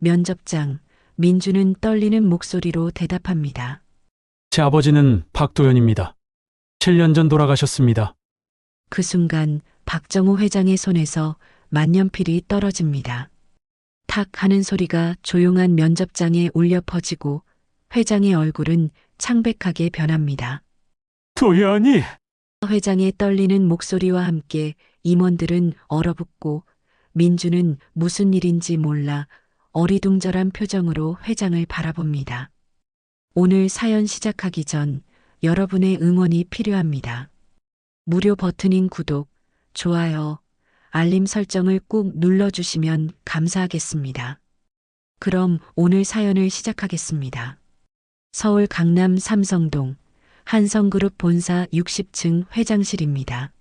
면접장, 민주는 떨리는 목소리로 대답합니다. 제 아버지는 박도연입니다. 7년 전 돌아가셨습니다. 그 순간 박정호 회장의 손에서 만년필이 떨어집니다. 탁 하는 소리가 조용한 면접장에 울려 퍼지고 회장의 얼굴은 창백하게 변합니다. 도연이! 회장의 떨리는 목소리와 함께 임원들은 얼어붙고 민주는 무슨 일인지 몰라 어리둥절한 표정으로 회장을 바라봅니다. 오늘 사연 시작하기 전 여러분의 응원이 필요합니다. 무료 버튼인 구독, 좋아요, 알림 설정을 꾹 눌러주시면 감사하겠습니다. 그럼 오늘 사연을 시작하겠습니다. 서울 강남 삼성동 한성그룹 본사 60층 회장실입니다.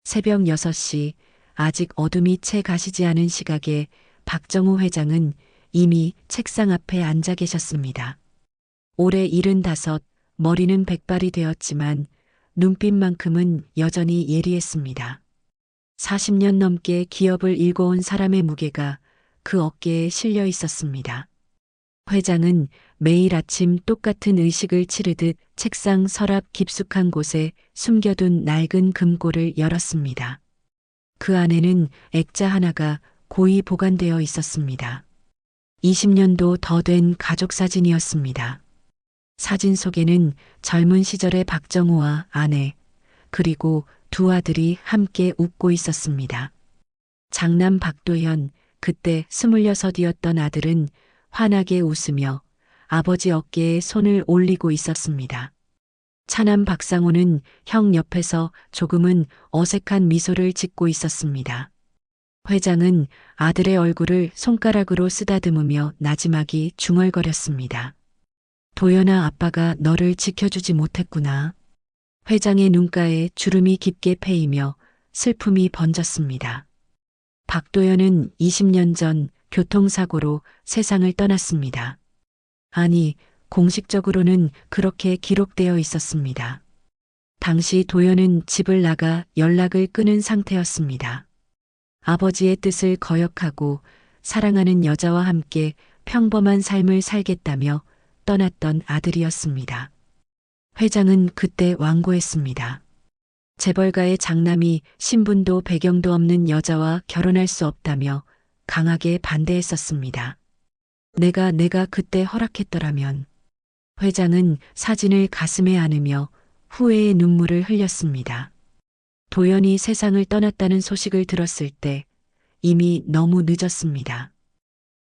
새벽 6시 아직 어둠이 채 가시지 않은 시각에 박정호 회장은 이미 책상 앞에 앉아 계셨습니다. 올해 75, 머리는 백발이 되었지만 눈빛만큼은 여전히 예리했습니다. 40년 넘게 기업을 일궈온 사람의 무게가 그 어깨에 실려 있었습니다. 회장은 매일 아침 똑같은 의식을 치르듯 책상 서랍 깊숙한 곳에 숨겨둔 낡은 금고를 열었습니다. 그 안에는 액자 하나가 고이 보관되어 있었습니다. 20년도 더 된 가족 사진이었습니다. 사진 속에는 젊은 시절의 박정호와 아내, 그리고 두 아들이 함께 웃고 있었습니다. 장남 박도현, 그때 26이었던 아들은 환하게 웃으며 아버지 어깨에 손을 올리고 있었습니다. 차남 박상호는 형 옆에서 조금은 어색한 미소를 짓고 있었습니다. 회장은 아들의 얼굴을 손가락으로 쓰다듬으며 나지막이 중얼거렸습니다. 도연아, 아빠가 너를 지켜주지 못했구나. 회장의 눈가에 주름이 깊게 패이며 슬픔이 번졌습니다. 박도연은 20년 전 교통사고로 세상을 떠났습니다. 아니, 공식적으로는 그렇게 기록되어 있었습니다. 당시 도연은 집을 나가 연락을 끊은 상태였습니다. 아버지의 뜻을 거역하고 사랑하는 여자와 함께 평범한 삶을 살겠다며 떠났던 아들이었습니다. 회장은 그때 완고했습니다. 재벌가의 장남이 신분도 배경도 없는 여자와 결혼할 수 없다며 강하게 반대했었습니다. 내가 그때 허락했더라면. 회장은 사진을 가슴에 안으며 후회의 눈물을 흘렸습니다. 도연이 세상을 떠났다는 소식을 들었을 때 이미 너무 늦었습니다.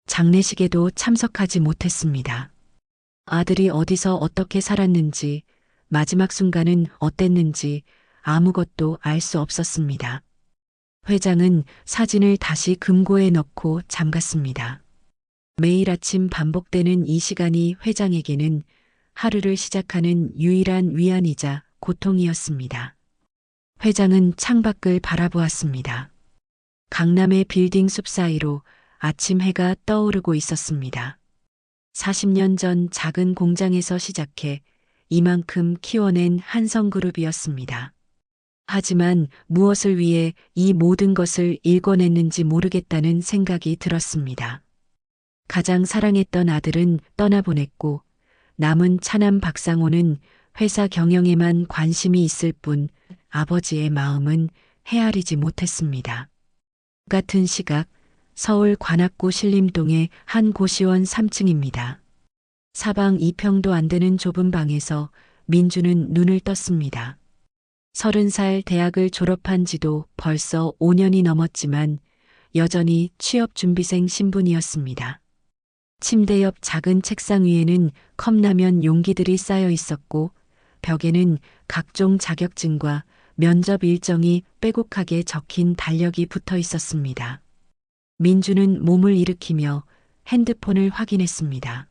장례식에도 참석하지 못했습니다. 아들이 어디서 어떻게 살았는지, 마지막 순간은 어땠는지 아무것도 알 수 없었습니다. 회장은 사진을 다시 금고에 넣고 잠갔습니다. 매일 아침 반복되는 이 시간이 회장에게는 하루를 시작하는 유일한 위안이자 고통이었습니다. 회장은 창밖을 바라보았습니다. 강남의 빌딩 숲 사이로 아침 해가 떠오르고 있었습니다. 40년 전 작은 공장에서 시작해 이만큼 키워낸 한성그룹이었습니다. 하지만 무엇을 위해 이 모든 것을 일궈냈는지 모르겠다는 생각이 들었습니다. 가장 사랑했던 아들은 떠나보냈고 남은 차남 박상호는 회사 경영에만 관심이 있을 뿐 아버지의 마음은 헤아리지 못했습니다. 같은 시각 서울 관악구 신림동의 한 고시원 3층입니다. 사방 2평도 안 되는 좁은 방에서 민주는 눈을 떴습니다. 30살 대학을 졸업한 지도 벌써 5년이 넘었지만 여전히 취업준비생 신분이었습니다. 침대 옆 작은 책상 위에는 컵라면 용기들이 쌓여 있었고 벽에는 각종 자격증과 면접 일정이 빼곡하게 적힌 달력이 붙어 있었습니다. 민주는 몸을 일으키며 핸드폰을 확인했습니다.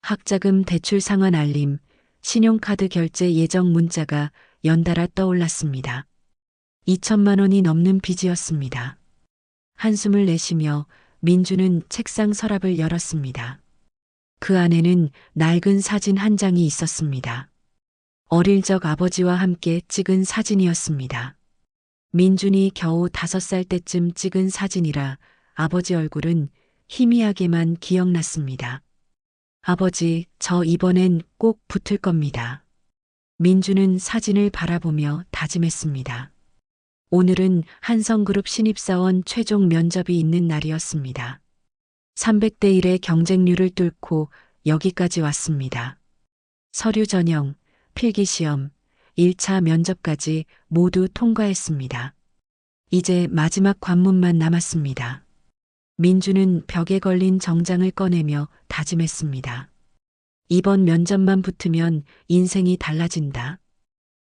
학자금 대출 상환 알림, 신용카드 결제 예정 문자가 연달아 떠올랐습니다. 2천만 원이 넘는 빚이었습니다. 한숨을 내쉬며 민주는 책상 서랍을 열었습니다. 그 안에는 낡은 사진 한 장이 있었습니다. 어릴 적 아버지와 함께 찍은 사진이었습니다. 민준이 겨우 5살 때쯤 찍은 사진이라 아버지 얼굴은 희미하게만 기억났습니다. 아버지, 저 이번엔 꼭 붙을 겁니다. 민주는 사진을 바라보며 다짐했습니다. 오늘은 한성그룹 신입사원 최종 면접이 있는 날이었습니다. 300대 1의 경쟁률을 뚫고 여기까지 왔습니다. 서류 전형, 필기시험, 1차 면접까지 모두 통과했습니다. 이제 마지막 관문만 남았습니다. 민주는 벽에 걸린 정장을 꺼내며 다짐했습니다. 이번 면접만 붙으면 인생이 달라진다.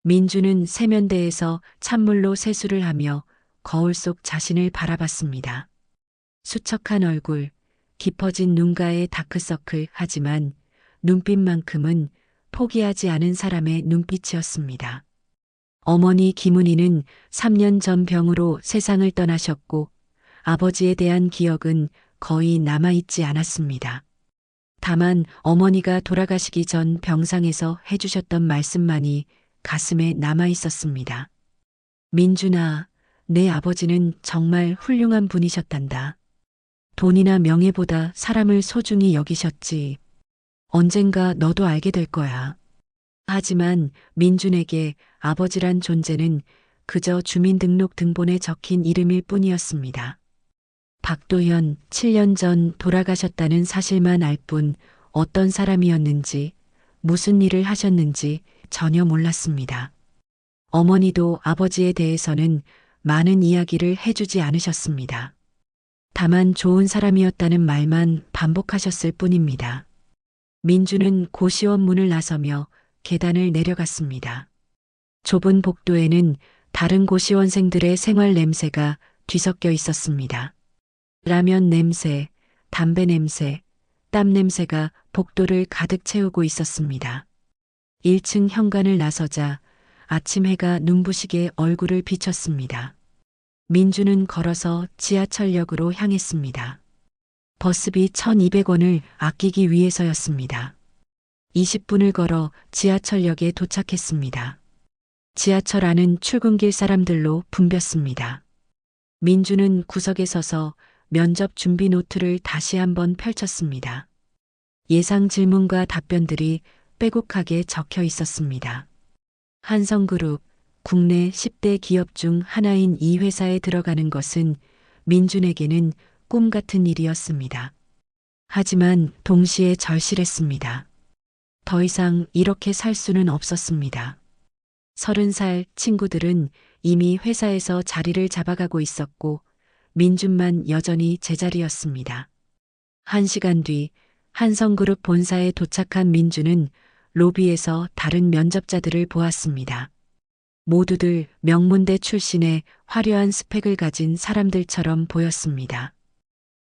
민주는 세면대에서 찬물로 세수를 하며 거울 속 자신을 바라봤습니다. 수척한 얼굴, 깊어진 눈가의 다크서클, 하지만 눈빛만큼은 포기하지 않은 사람의 눈빛이었습니다. 어머니 김은희는 3년 전 병으로 세상을 떠나셨고 아버지에 대한 기억은 거의 남아있지 않았습니다. 다만 어머니가 돌아가시기 전 병상에서 해주셨던 말씀만이 가슴에 남아있었습니다. 민준아, 내 아버지는 정말 훌륭한 분이셨단다. 돈이나 명예보다 사람을 소중히 여기셨지. 언젠가 너도 알게 될 거야. 하지만 민준에게 아버지란 존재는 그저 주민등록 등본에 적힌 이름일 뿐이었습니다. 박도현, 7년 전 돌아가셨다는 사실만 알 뿐 어떤 사람이었는지, 무슨 일을 하셨는지 전혀 몰랐습니다. 어머니도 아버지에 대해서는 많은 이야기를 해주지 않으셨습니다. 다만 좋은 사람이었다는 말만 반복하셨을 뿐입니다. 민주는 고시원 문을 나서며 계단을 내려갔습니다. 좁은 복도에는 다른 고시원생들의 생활 냄새가 뒤섞여 있었습니다. 라면 냄새, 담배 냄새, 땀 냄새가 복도를 가득 채우고 있었습니다. 1층 현관을 나서자 아침 해가 눈부시게 얼굴을 비쳤습니다. 민주는 걸어서 지하철역으로 향했습니다. 버스비 1,200원을 아끼기 위해서였습니다. 20분을 걸어 지하철역에 도착했습니다. 지하철 안은 출근길 사람들로 붐볐습니다. 민주는 구석에 서서 면접 준비 노트를 다시 한번 펼쳤습니다. 예상 질문과 답변들이 빼곡하게 적혀 있었습니다. 한성그룹, 국내 10대 기업 중 하나인 이 회사에 들어가는 것은 민준에게는 꿈 같은 일이었습니다. 하지만 동시에 절실했습니다. 더 이상 이렇게 살 수는 없었습니다. 30살 친구들은 이미 회사에서 자리를 잡아가고 있었고 민준만 여전히 제자리였습니다. 1시간 뒤 한성그룹 본사에 도착한 민준은 로비에서 다른 면접자들을 보았습니다. 모두들 명문대 출신의 화려한 스펙을 가진 사람들처럼 보였습니다.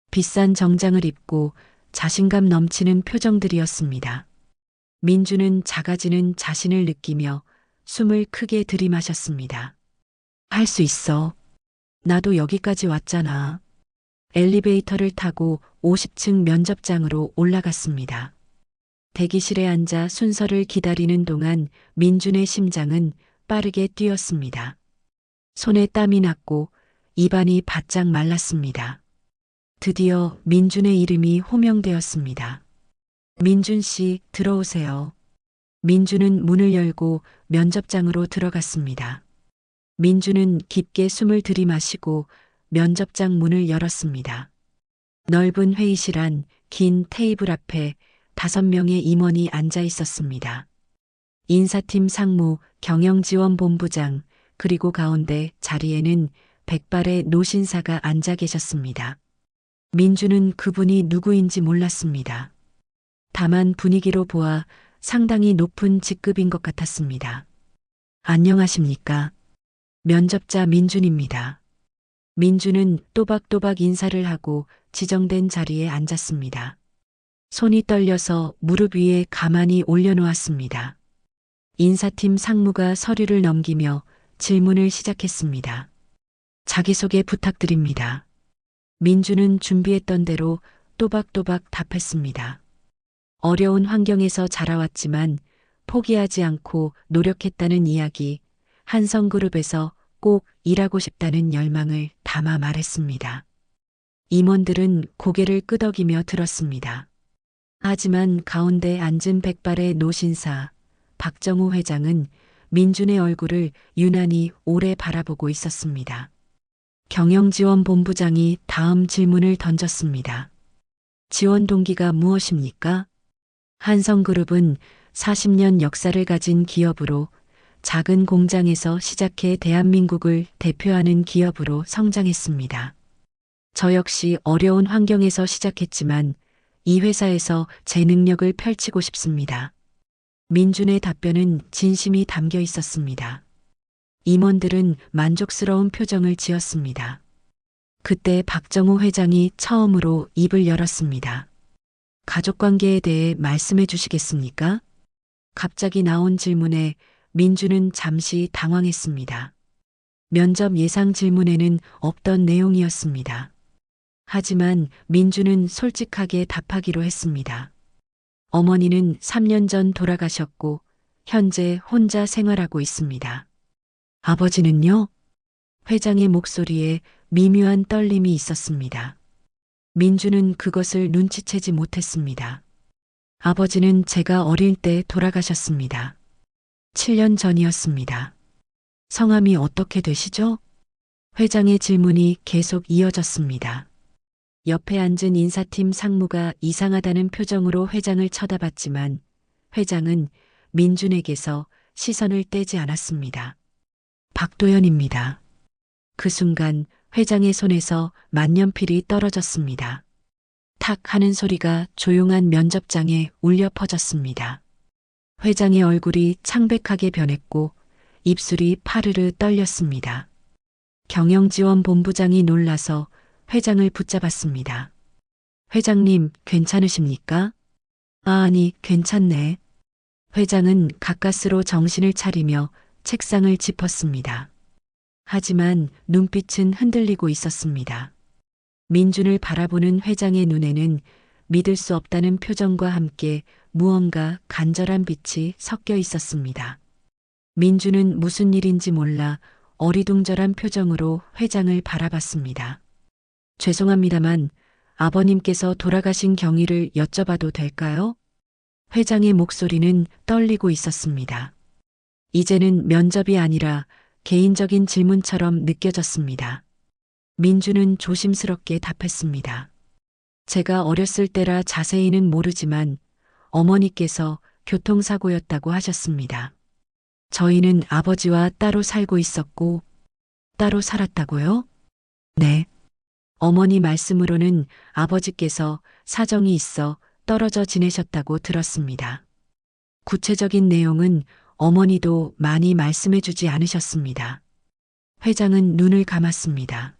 비싼 정장을 입고 자신감 넘치는 표정들이었습니다. 민주는 작아지는 자신을 느끼며 숨을 크게 들이마셨습니다. 할 수 있어. 나도 여기까지 왔잖아. 엘리베이터를 타고 50층 면접장으로 올라갔습니다. 대기실에 앉아 순서를 기다리는 동안 민준의 심장은 빠르게 뛰었습니다. 손에 땀이 났고 입안이 바짝 말랐습니다. 드디어 민준의 이름이 호명되었습니다. 민준 씨, 들어오세요. 민준은 문을 열고 면접장으로 들어갔습니다. 민준은 깊게 숨을 들이마시고 면접장 문을 열었습니다. 넓은 회의실 안 긴 테이블 앞에 5명의 임원이 앉아 있었습니다. 인사팀 상무, 경영지원본부장, 그리고 가운데 자리에는 백발의 노신사가 앉아 계셨습니다. 민주는 그분이 누구인지 몰랐습니다. 다만 분위기로 보아 상당히 높은 직급인 것 같았습니다. 안녕하십니까? 면접자 민준입니다. 민준은 또박또박 인사를 하고 지정된 자리에 앉았습니다. 손이 떨려서 무릎 위에 가만히 올려놓았습니다. 인사팀 상무가 서류를 넘기며 질문을 시작했습니다. 자기소개 부탁드립니다. 민주는 준비했던 대로 또박또박 답했습니다. 어려운 환경에서 자라왔지만 포기하지 않고 노력했다는 이야기, 한성그룹에서 꼭 일하고 싶다는 열망을 담아 말했습니다. 임원들은 고개를 끄덕이며 들었습니다. 하지만 가운데 앉은 백발의 노신사 박정우 회장은 민준의 얼굴을 유난히 오래 바라보고 있었습니다. 경영지원본부장이 다음 질문을 던졌습니다. 지원 동기가 무엇입니까? 한성그룹은 40년 역사를 가진 기업으로 작은 공장에서 시작해 대한민국을 대표하는 기업으로 성장했습니다. 저 역시 어려운 환경에서 시작했지만 이 회사에서 제 능력을 펼치고 싶습니다. 민준의 답변은 진심이 담겨 있었습니다. 임원들은 만족스러운 표정을 지었습니다. 그때 박정우 회장이 처음으로 입을 열었습니다. 가족관계에 대해 말씀해 주시겠습니까? 갑자기 나온 질문에 민준은 잠시 당황했습니다. 면접 예상 질문에는 없던 내용이었습니다. 하지만 민준은 솔직하게 답하기로 했습니다. 어머니는 3년 전 돌아가셨고 현재 혼자 생활하고 있습니다. 아버지는요? 회장의 목소리에 미묘한 떨림이 있었습니다. 민준은 그것을 눈치채지 못했습니다. 아버지는 제가 어릴 때 돌아가셨습니다. 7년 전이었습니다. 성함이 어떻게 되시죠? 회장의 질문이 계속 이어졌습니다. 옆에 앉은 인사팀 상무가 이상하다는 표정으로 회장을 쳐다봤지만 회장은 민준에게서 시선을 떼지 않았습니다. 박도연입니다. 그 순간 회장의 손에서 만년필이 떨어졌습니다. 탁 하는 소리가 조용한 면접장에 울려 퍼졌습니다. 회장의 얼굴이 창백하게 변했고 입술이 파르르 떨렸습니다. 경영지원본부장이 놀라서 회장을 붙잡았습니다. 회장님, 괜찮으십니까? 아니, 괜찮네. 회장은 가까스로 정신을 차리며 책상을 짚었습니다. 하지만 눈빛은 흔들리고 있었습니다. 민준을 바라보는 회장의 눈에는 믿을 수 없다는 표정과 함께 무언가 간절한 빛이 섞여 있었습니다. 민준은 무슨 일인지 몰라 어리둥절한 표정으로 회장을 바라봤습니다. 죄송합니다만 아버님께서 돌아가신 경위를 여쭤봐도 될까요? 회장의 목소리는 떨리고 있었습니다. 이제는 면접이 아니라 개인적인 질문처럼 느껴졌습니다. 민준은 조심스럽게 답했습니다. 제가 어렸을 때라 자세히는 모르지만 어머니께서 교통사고였다고 하셨습니다. 저희는 아버지와 따로 살고 있었고 따로 살았다고요? 네. 어머니 말씀으로는 아버지께서 사정이 있어 떨어져 지내셨다고 들었습니다. 구체적인 내용은 어머니도 많이 말씀해 주지 않으셨습니다. 회장은 눈을 감았습니다.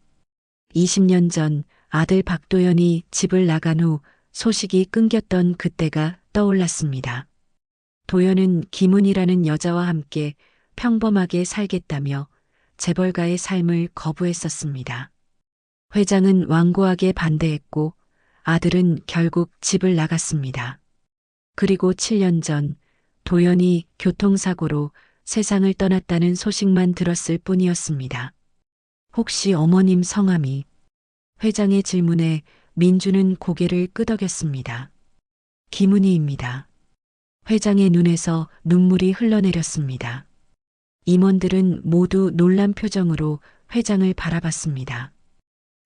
20년 전 아들 박도연이 집을 나간 후 소식이 끊겼던 그때가 떠올랐습니다. 도연은 김은이라는 여자와 함께 평범하게 살겠다며 재벌가의 삶을 거부했었습니다. 회장은 완고하게 반대했고 아들은 결국 집을 나갔습니다. 그리고 7년 전 도연이 교통사고로 세상을 떠났다는 소식만 들었을 뿐이었습니다. 혹시 어머님 성함이? 회장의 질문에 민주는 고개를 끄덕였습니다. 김은희입니다. 회장의 눈에서 눈물이 흘러내렸습니다. 임원들은 모두 놀란 표정으로 회장을 바라봤습니다.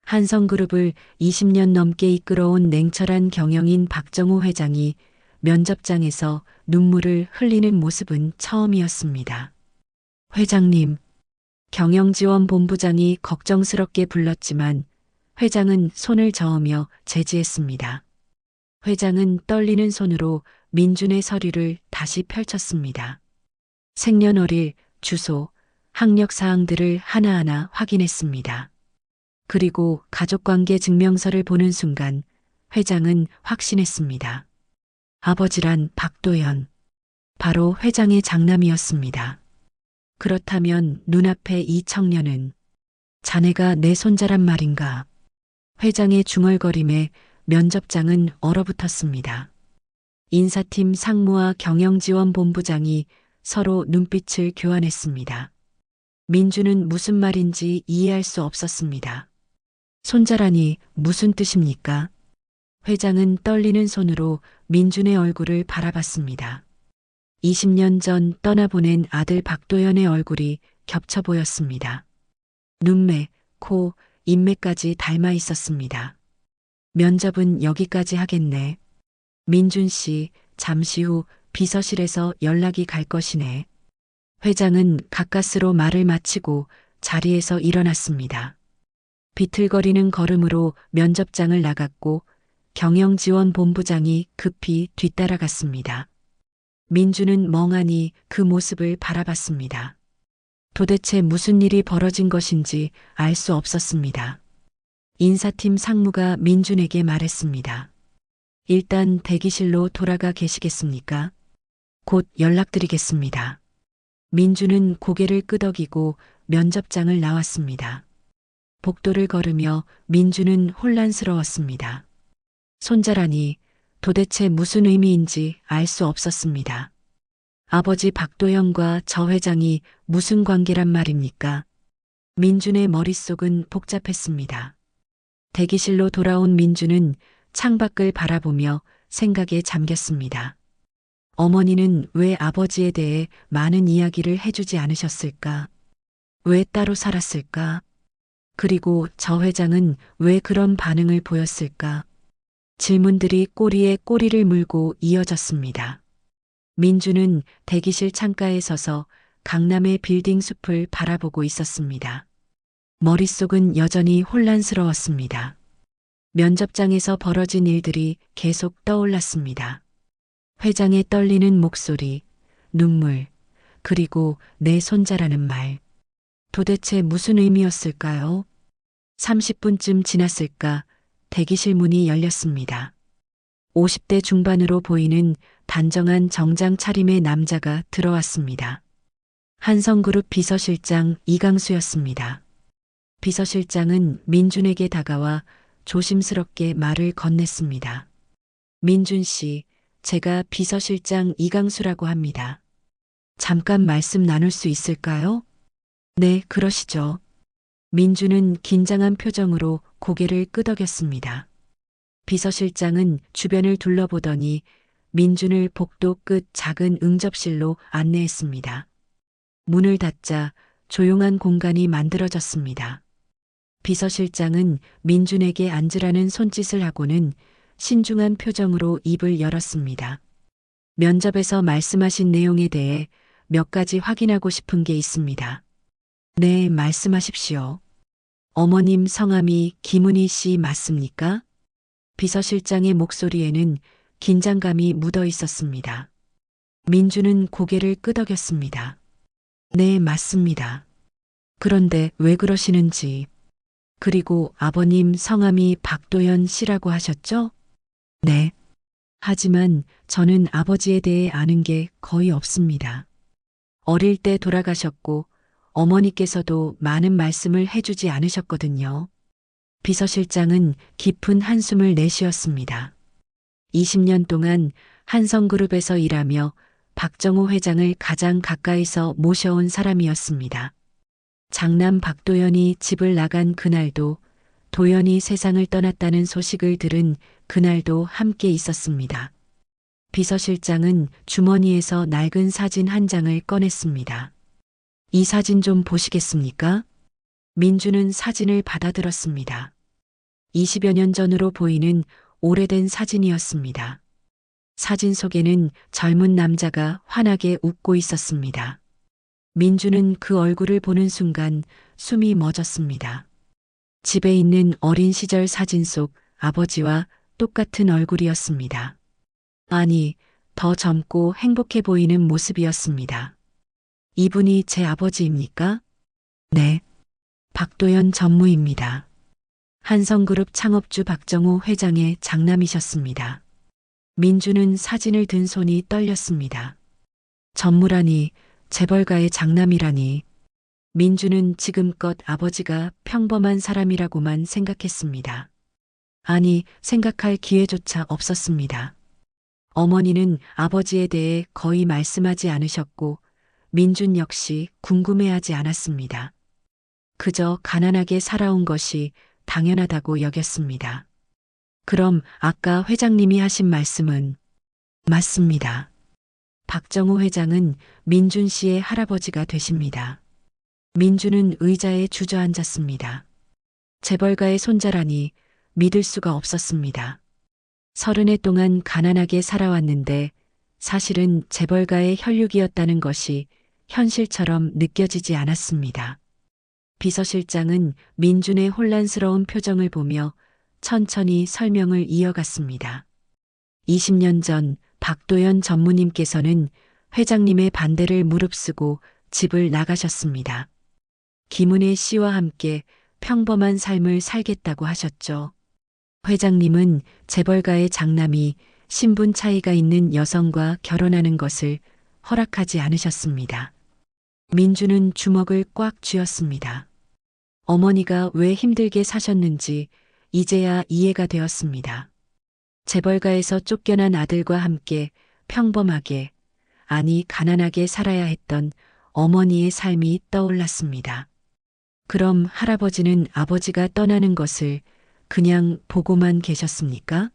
한성그룹을 20년 넘게 이끌어온 냉철한 경영인 박정우 회장이 면접장에서 눈물을 흘리는 모습은 처음이었습니다. 회장님, 경영지원본부장이 걱정스럽게 불렀지만 회장은 손을 저으며 제지했습니다. 회장은 떨리는 손으로 민준의 서류를 다시 펼쳤습니다. 생년월일, 주소, 학력 사항들을 하나하나 확인했습니다. 그리고 가족관계 증명서를 보는 순간 회장은 확신했습니다. 아버지란 박도연. 바로 회장의 장남이었습니다. 그렇다면 눈앞의 이 청년은 자네가 내 손자란 말인가? 회장의 중얼거림에 면접장은 얼어붙었습니다. 인사팀 상무와 경영지원본부장이 서로 눈빛을 교환했습니다. 민주는 무슨 말인지 이해할 수 없었습니다. 손자라니 무슨 뜻입니까? 회장은 떨리는 손으로 민준의 얼굴을 바라봤습니다. 20년 전 떠나보낸 아들 박도연의 얼굴이 겹쳐 보였습니다. 눈매, 코, 인매까지 닮아 있었습니다. 면접은 여기까지 하겠네. 민준 씨, 잠시 후 비서실에서 연락이 갈 것이네. 회장은 가까스로 말을 마치고 자리에서 일어났습니다. 비틀거리는 걸음으로 면접장을 나갔고 경영지원본부장이 급히 뒤따라갔습니다. 민주는 멍하니 그 모습을 바라봤습니다. 도대체 무슨 일이 벌어진 것인지 알 수 없었습니다. 인사팀 상무가 민준에게 말했습니다. 일단 대기실로 돌아가 계시겠습니까? 곧 연락드리겠습니다. 민준은 고개를 끄덕이고 면접장을 나왔습니다. 복도를 걸으며 민준은 혼란스러웠습니다. 손자라니 도대체 무슨 의미인지 알 수 없었습니다. 아버지 박도영과 저 회장이 무슨 관계란 말입니까? 민준의 머릿속은 복잡했습니다. 대기실로 돌아온 민준은 창밖을 바라보며 생각에 잠겼습니다. 어머니는 왜 아버지에 대해 많은 이야기를 해주지 않으셨을까? 왜 따로 살았을까? 그리고 저 회장은 왜 그런 반응을 보였을까? 질문들이 꼬리에 꼬리를 물고 이어졌습니다. 민주는 대기실 창가에 서서 강남의 빌딩 숲을 바라보고 있었습니다. 머릿속은 여전히 혼란스러웠습니다. 면접장에서 벌어진 일들이 계속 떠올랐습니다. 회장의 떨리는 목소리, 눈물, 그리고 내 손자라는 말. 도대체 무슨 의미였을까요? 30분쯤 지났을까 대기실 문이 열렸습니다. 50대 중반으로 보이는 단정한 정장 차림의 남자가 들어왔습니다. 한성그룹 비서실장 이강수였습니다. 비서실장은 민준에게 다가와 조심스럽게 말을 건넸습니다. 민준 씨, 제가 비서실장 이강수라고 합니다. 잠깐 말씀 나눌 수 있을까요? 네, 그러시죠. 민준은 긴장한 표정으로 고개를 끄덕였습니다. 비서실장은 주변을 둘러보더니 민준을 복도 끝 작은 응접실로 안내했습니다. 문을 닫자 조용한 공간이 만들어졌습니다. 비서실장은 민준에게 앉으라는 손짓을 하고는 신중한 표정으로 입을 열었습니다. 면접에서 말씀하신 내용에 대해 몇 가지 확인하고 싶은 게 있습니다. 네, 말씀하십시오. 어머님 성함이 김은희 씨 맞습니까? 비서실장의 목소리에는 긴장감이 묻어 있었습니다. 민주는 고개를 끄덕였습니다. 네, 맞습니다. 그런데 왜 그러시는지. 그리고 아버님 성함이 박도연 씨라고 하셨죠? 네. 하지만 저는 아버지에 대해 아는 게 거의 없습니다. 어릴 때 돌아가셨고 어머니께서도 많은 말씀을 해주지 않으셨거든요. 비서실장은 깊은 한숨을 내쉬었습니다. 20년 동안 한성그룹에서 일하며 박정호 회장을 가장 가까이서 모셔온 사람이었습니다. 장남 박도연이 집을 나간 그날도, 도연이 세상을 떠났다는 소식을 들은 그날도 함께 있었습니다. 비서실장은 주머니에서 낡은 사진 한 장을 꺼냈습니다. 이 사진 좀 보시겠습니까? 민주는 사진을 받아들었습니다. 20여 년 전으로 보이는 오래된 사진이었습니다. 사진 속에는 젊은 남자가 환하게 웃고 있었습니다. 민주는 그 얼굴을 보는 순간 숨이 멎었습니다. 집에 있는 어린 시절 사진 속 아버지와 똑같은 얼굴이었습니다. 아니, 더 젊고 행복해 보이는 모습이었습니다. 이분이 제 아버지입니까? 네. 박도연 전무입니다. 한성그룹 창업주 박정호 회장의 장남이셨습니다. 민주는 사진을 든 손이 떨렸습니다. 전무라니, 재벌가의 장남이라니. 민주는 지금껏 아버지가 평범한 사람이라고만 생각했습니다. 아니, 생각할 기회조차 없었습니다. 어머니는 아버지에 대해 거의 말씀하지 않으셨고, 민준 역시 궁금해하지 않았습니다. 그저 가난하게 살아온 것이 당연하다고 여겼습니다. 그럼 아까 회장님이 하신 말씀은 맞습니다. 박정우 회장은 민준 씨의 할아버지가 되십니다. 민준은 의자에 주저앉았습니다. 재벌가의 손자라니 믿을 수가 없었습니다. 30해 동안 가난하게 살아왔는데 사실은 재벌가의 혈육이었다는 것이 현실처럼 느껴지지 않았습니다. 비서실장은 민준의 혼란스러운 표정을 보며 천천히 설명을 이어갔습니다. 20년 전 박도연 전무님께서는 회장님의 반대를 무릅쓰고 집을 나가셨습니다. 김은혜 씨와 함께 평범한 삶을 살겠다고 하셨죠. 회장님은 재벌가의 장남이 신분 차이가 있는 여성과 결혼하는 것을 허락하지 않으셨습니다. 민주는 주먹을 꽉 쥐었습니다. 어머니가 왜 힘들게 사셨는지 이제야 이해가 되었습니다. 재벌가에서 쫓겨난 아들과 함께 평범하게, 아니 가난하게 살아야 했던 어머니의 삶이 떠올랐습니다. 그럼 할아버지는 아버지가 떠나는 것을 그냥 보고만 계셨습니까?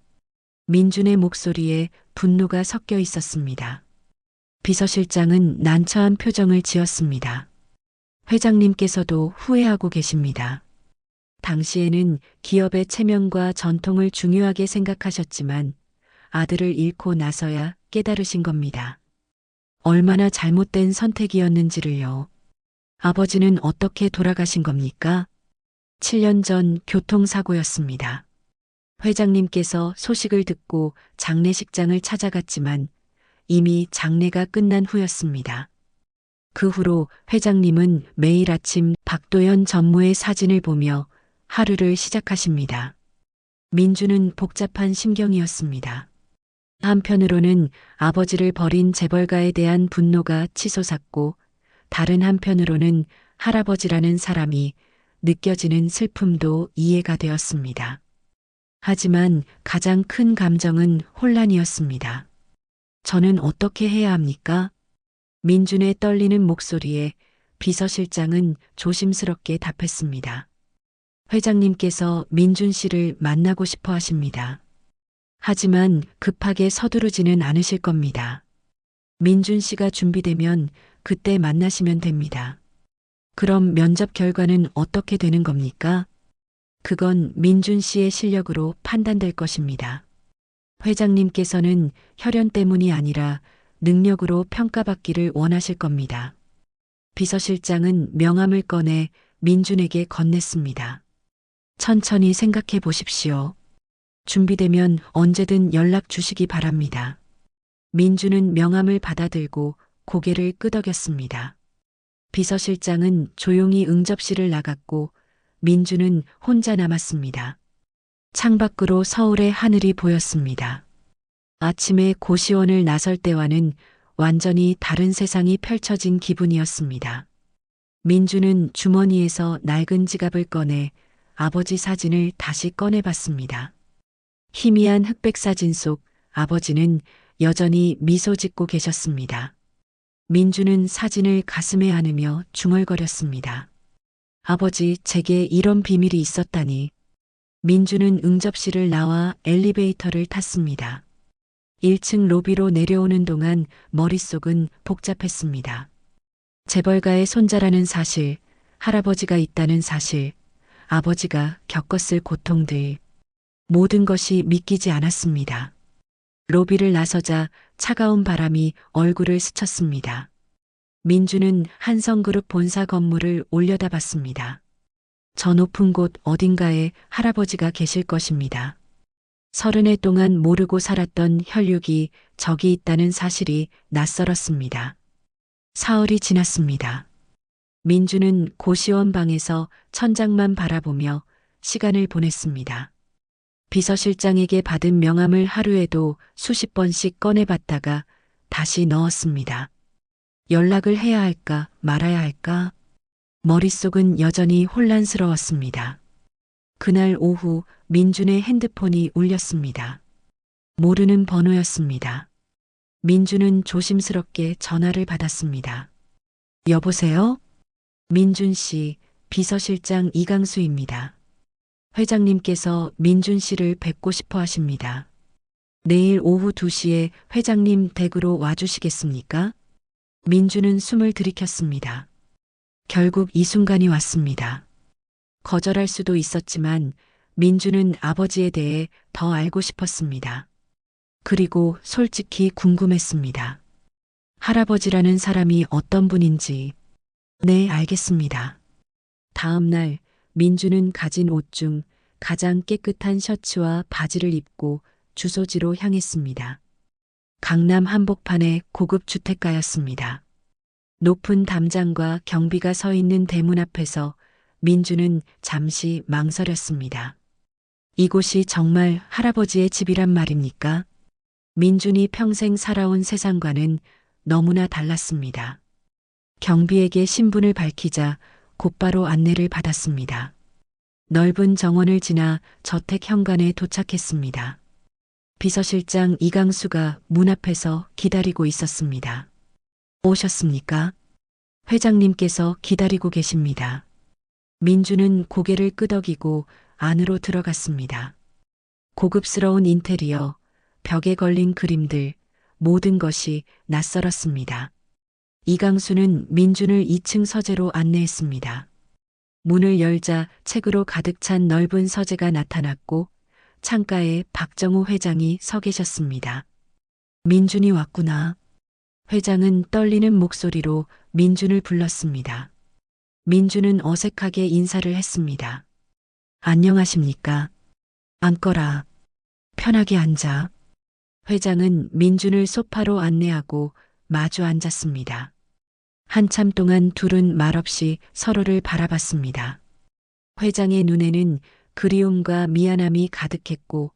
민준의 목소리에 분노가 섞여 있었습니다. 비서실장은 난처한 표정을 지었습니다. 회장님께서도 후회하고 계십니다. 당시에는 기업의 체면과 전통을 중요하게 생각하셨지만 아들을 잃고 나서야 깨달으신 겁니다. 얼마나 잘못된 선택이었는지를요. 아버지는 어떻게 돌아가신 겁니까? 7년 전 교통사고였습니다. 회장님께서 소식을 듣고 장례식장을 찾아갔지만 이미 장례가 끝난 후였습니다. 그 후로 회장님은 매일 아침 박도연 전무의 사진을 보며 하루를 시작하십니다. 민주는 복잡한 심경이었습니다. 한편으로는 아버지를 버린 재벌가에 대한 분노가 치솟았고 다른 한편으로는 할아버지라는 사람이 느껴지는 슬픔도 이해가 되었습니다. 하지만 가장 큰 감정은 혼란이었습니다. 저는 어떻게 해야 합니까? 민준의 떨리는 목소리에 비서실장은 조심스럽게 답했습니다. 회장님께서 민준 씨를 만나고 싶어 하십니다. 하지만 급하게 서두르지는 않으실 겁니다. 민준 씨가 준비되면 그때 만나시면 됩니다. 그럼 면접 결과는 어떻게 되는 겁니까? 그건 민준 씨의 실력으로 판단될 것입니다. 회장님께서는 혈연 때문이 아니라 능력으로 평가받기를 원하실 겁니다. 비서실장은 명함을 꺼내 민준에게 건넸습니다. 천천히 생각해 보십시오. 준비되면 언제든 연락 주시기 바랍니다. 민준은 명함을 받아들고 고개를 끄덕였습니다. 비서실장은 조용히 응접실을 나갔고 민준은 혼자 남았습니다. 창밖으로 서울의 하늘이 보였습니다. 아침에 고시원을 나설 때와는 완전히 다른 세상이 펼쳐진 기분이었습니다. 민준은 주머니에서 낡은 지갑을 꺼내 아버지 사진을 다시 꺼내봤습니다. 희미한 흑백 사진 속 아버지는 여전히 미소 짓고 계셨습니다. 민준은 사진을 가슴에 안으며 중얼거렸습니다. 아버지, 제게 이런 비밀이 있었다니. 민준은 응접실을 나와 엘리베이터를 탔습니다. 1층 로비로 내려오는 동안 머릿속은 복잡했습니다. 재벌가의 손자라는 사실, 할아버지가 있다는 사실, 아버지가 겪었을 고통들, 모든 것이 믿기지 않았습니다. 로비를 나서자 차가운 바람이 얼굴을 스쳤습니다. 민주는 한성그룹 본사 건물을 올려다봤습니다. 저 높은 곳 어딘가에 할아버지가 계실 것입니다. 30해 동안 모르고 살았던 혈육이 저기 있다는 사실이 낯설었습니다. 사흘이 지났습니다. 민주는 고시원 방에서 천장만 바라보며 시간을 보냈습니다. 비서실장에게 받은 명함을 하루에도 수십 번씩 꺼내봤다가 다시 넣었습니다. 연락을 해야 할까 말아야 할까? 머릿속은 여전히 혼란스러웠습니다. 그날 오후 민준의 핸드폰이 울렸습니다. 모르는 번호였습니다. 민준은 조심스럽게 전화를 받았습니다. 여보세요? 민준 씨, 비서실장 이강수입니다. 회장님께서 민준 씨를 뵙고 싶어 하십니다. 내일 오후 2시에 회장님 댁으로 와주시겠습니까? 민준은 숨을 들이켰습니다. 결국 이 순간이 왔습니다. 거절할 수도 있었지만 민준은 아버지에 대해 더 알고 싶었습니다. 그리고 솔직히 궁금했습니다. 할아버지라는 사람이 어떤 분인지. 네, 알겠습니다. 다음 날 민준은 가진 옷 중 가장 깨끗한 셔츠와 바지를 입고 주소지로 향했습니다. 강남 한복판의 고급 주택가였습니다. 높은 담장과 경비가 서 있는 대문 앞에서 민준은 잠시 망설였습니다. 이곳이 정말 할아버지의 집이란 말입니까? 민준이 평생 살아온 세상과는 너무나 달랐습니다. 경비에게 신분을 밝히자 곧바로 안내를 받았습니다. 넓은 정원을 지나 저택 현관에 도착했습니다. 비서실장 이강수가 문 앞에서 기다리고 있었습니다. 오셨습니까? 회장님께서 기다리고 계십니다. 민주는 고개를 끄덕이고 안으로 들어갔습니다. 고급스러운 인테리어, 벽에 걸린 그림들, 모든 것이 낯설었습니다. 이강수는 민준을 2층 서재로 안내했습니다. 문을 열자 책으로 가득 찬 넓은 서재가 나타났고 창가에 박정우 회장이 서 계셨습니다. 민준이 왔구나. 회장은 떨리는 목소리로 민준을 불렀습니다. 민준은 어색하게 인사를 했습니다. 안녕하십니까? 앉거라. 편하게 앉아. 회장은 민준을 소파로 안내하고 마주 앉았습니다. 한참 동안 둘은 말없이 서로를 바라봤습니다. 회장의 눈에는 그리움과 미안함이 가득했고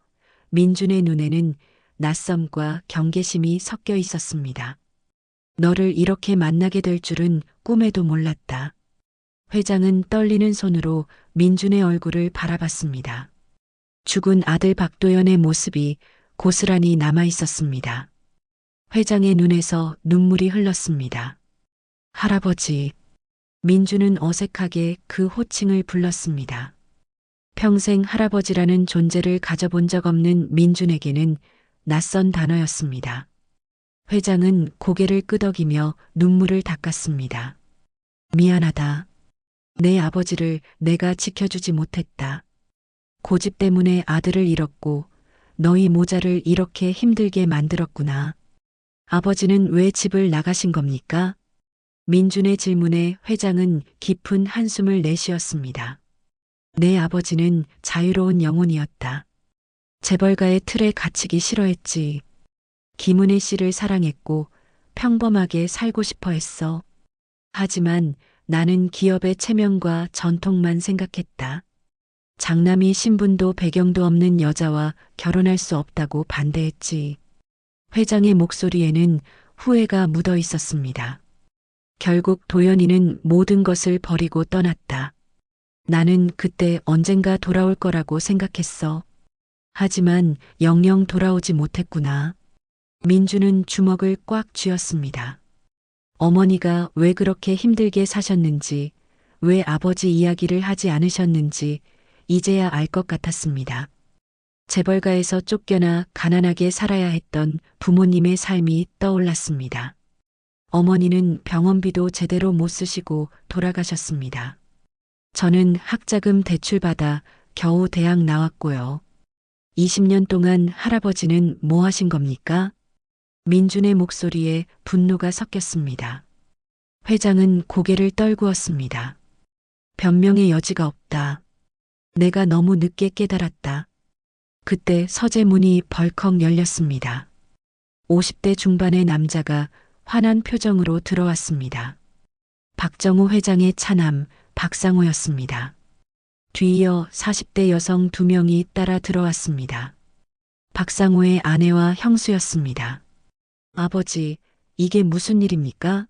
민준의 눈에는 낯섦과 경계심이 섞여 있었습니다. 너를 이렇게 만나게 될 줄은 꿈에도 몰랐다. 회장은 떨리는 손으로 민준의 얼굴을 바라봤습니다. 죽은 아들 박도연의 모습이 고스란히 남아 있었습니다. 회장의 눈에서 눈물이 흘렀습니다. 할아버지. 민준은 어색하게 그 호칭을 불렀습니다. 평생 할아버지라는 존재를 가져본 적 없는 민준에게는 낯선 단어였습니다. 회장은 고개를 끄덕이며 눈물을 닦았습니다. 미안하다. 내 아버지를 내가 지켜주지 못했다. 고집 때문에 아들을 잃었고 너희 모자를 이렇게 힘들게 만들었구나. 아버지는 왜 집을 나가신 겁니까? 민준의 질문에 회장은 깊은 한숨을 내쉬었습니다. 내 아버지는 자유로운 영혼이었다. 재벌가의 틀에 갇히기 싫어했지. 김은혜 씨를 사랑했고 평범하게 살고 싶어 했어. 하지만 나는 기업의 체면과 전통만 생각했다. 장남이 신분도 배경도 없는 여자와 결혼할 수 없다고 반대했지. 회장의 목소리에는 후회가 묻어 있었습니다. 결국 도연이는 모든 것을 버리고 떠났다. 나는 그때 언젠가 돌아올 거라고 생각했어. 하지만 영영 돌아오지 못했구나. 민주는 주먹을 꽉 쥐었습니다. 어머니가 왜 그렇게 힘들게 사셨는지, 왜 아버지 이야기를 하지 않으셨는지 이제야 알 것 같았습니다. 재벌가에서 쫓겨나 가난하게 살아야 했던 부모님의 삶이 떠올랐습니다. 어머니는 병원비도 제대로 못 쓰시고 돌아가셨습니다. 저는 학자금 대출받아 겨우 대학 나왔고요. 20년 동안 할아버지는 뭐 하신 겁니까? 민준의 목소리에 분노가 섞였습니다. 회장은 고개를 떨구었습니다. 변명의 여지가 없다. 내가 너무 늦게 깨달았다. 그때 서재 문이 벌컥 열렸습니다. 50대 중반의 남자가 환한 표정으로 들어왔습니다. 박정우 회장의 차남 박상호였습니다. 뒤이어 40대 여성 2명이 따라 들어왔습니다. 박상호의 아내와 형수였습니다. 아버지, 이게 무슨 일입니까?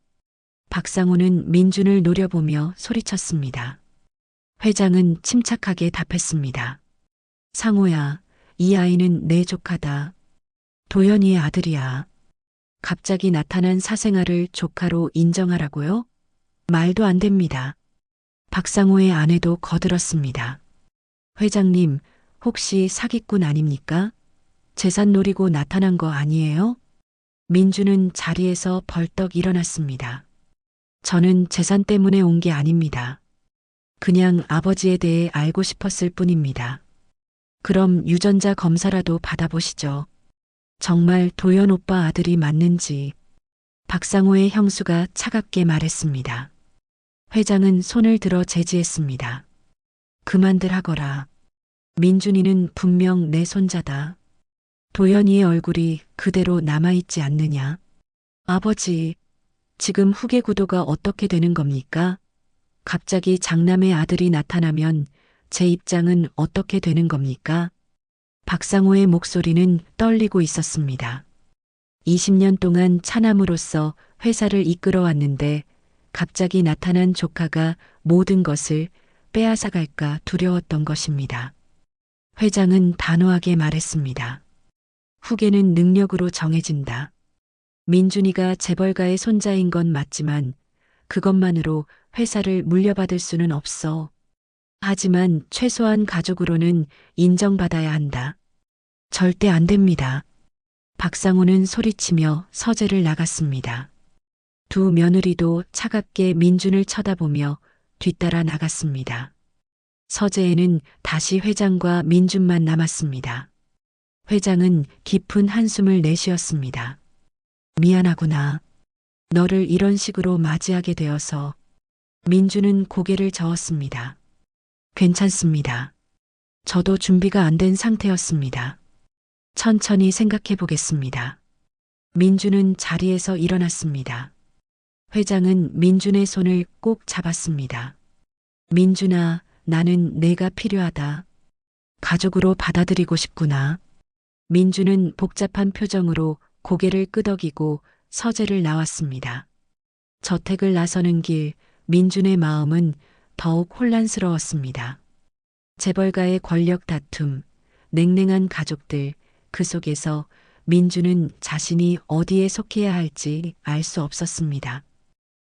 박상호는 민준을 노려보며 소리쳤습니다. 회장은 침착하게 답했습니다. 상호야, 이 아이는 내 조카다. 도연이의 아들이야. 갑자기 나타난 사생아를 조카로 인정하라고요? 말도 안 됩니다. 박상호의 아내도 거들었습니다. 회장님, 혹시 사기꾼 아닙니까? 재산 노리고 나타난 거 아니에요? 민주는 자리에서 벌떡 일어났습니다. 저는 재산 때문에 온 게 아닙니다. 그냥 아버지에 대해 알고 싶었을 뿐입니다. 그럼 유전자 검사라도 받아보시죠. 정말 도연 오빠 아들이 맞는지 박상호의 형수가 차갑게 말했습니다. 회장은 손을 들어 제지했습니다. 그만들 하거라. 민준이는 분명 내 손자다. 도연이의 얼굴이 그대로 남아있지 않느냐. 아버지, 지금 후계 구도가 어떻게 되는 겁니까? 갑자기 장남의 아들이 나타나면 제 입장은 어떻게 되는 겁니까? 박상호의 목소리는 떨리고 있었습니다. 20년 동안 차남으로서 회사를 이끌어왔는데 갑자기 나타난 조카가 모든 것을 빼앗아갈까 두려웠던 것입니다. 회장은 단호하게 말했습니다. 후계는 능력으로 정해진다. 민준이가 재벌가의 손자인 건 맞지만 그것만으로 회사를 물려받을 수는 없어. 하지만 최소한 가족으로는 인정받아야 한다. 절대 안 됩니다. 박상호는 소리치며 서재를 나갔습니다. 두 며느리도 차갑게 민준을 쳐다보며 뒤따라 나갔습니다. 서재에는 다시 회장과 민준만 남았습니다. 회장은 깊은 한숨을 내쉬었습니다. 미안하구나. 너를 이런 식으로 맞이하게 되어서. 민준은 고개를 저었습니다. 괜찮습니다. 저도 준비가 안 된 상태였습니다. 천천히 생각해 보겠습니다. 민준은 자리에서 일어났습니다. 회장은 민준의 손을 꼭 잡았습니다. 민준아, 나는 내가 필요하다. 가족으로 받아들이고 싶구나. 민준은 복잡한 표정으로 고개를 끄덕이고 서재를 나왔습니다. 저택을 나서는 길, 민준의 마음은 더욱 혼란스러웠습니다. 재벌가의 권력 다툼, 냉랭한 가족들, 그 속에서 민준은 자신이 어디에 속해야 할지 알 수 없었습니다.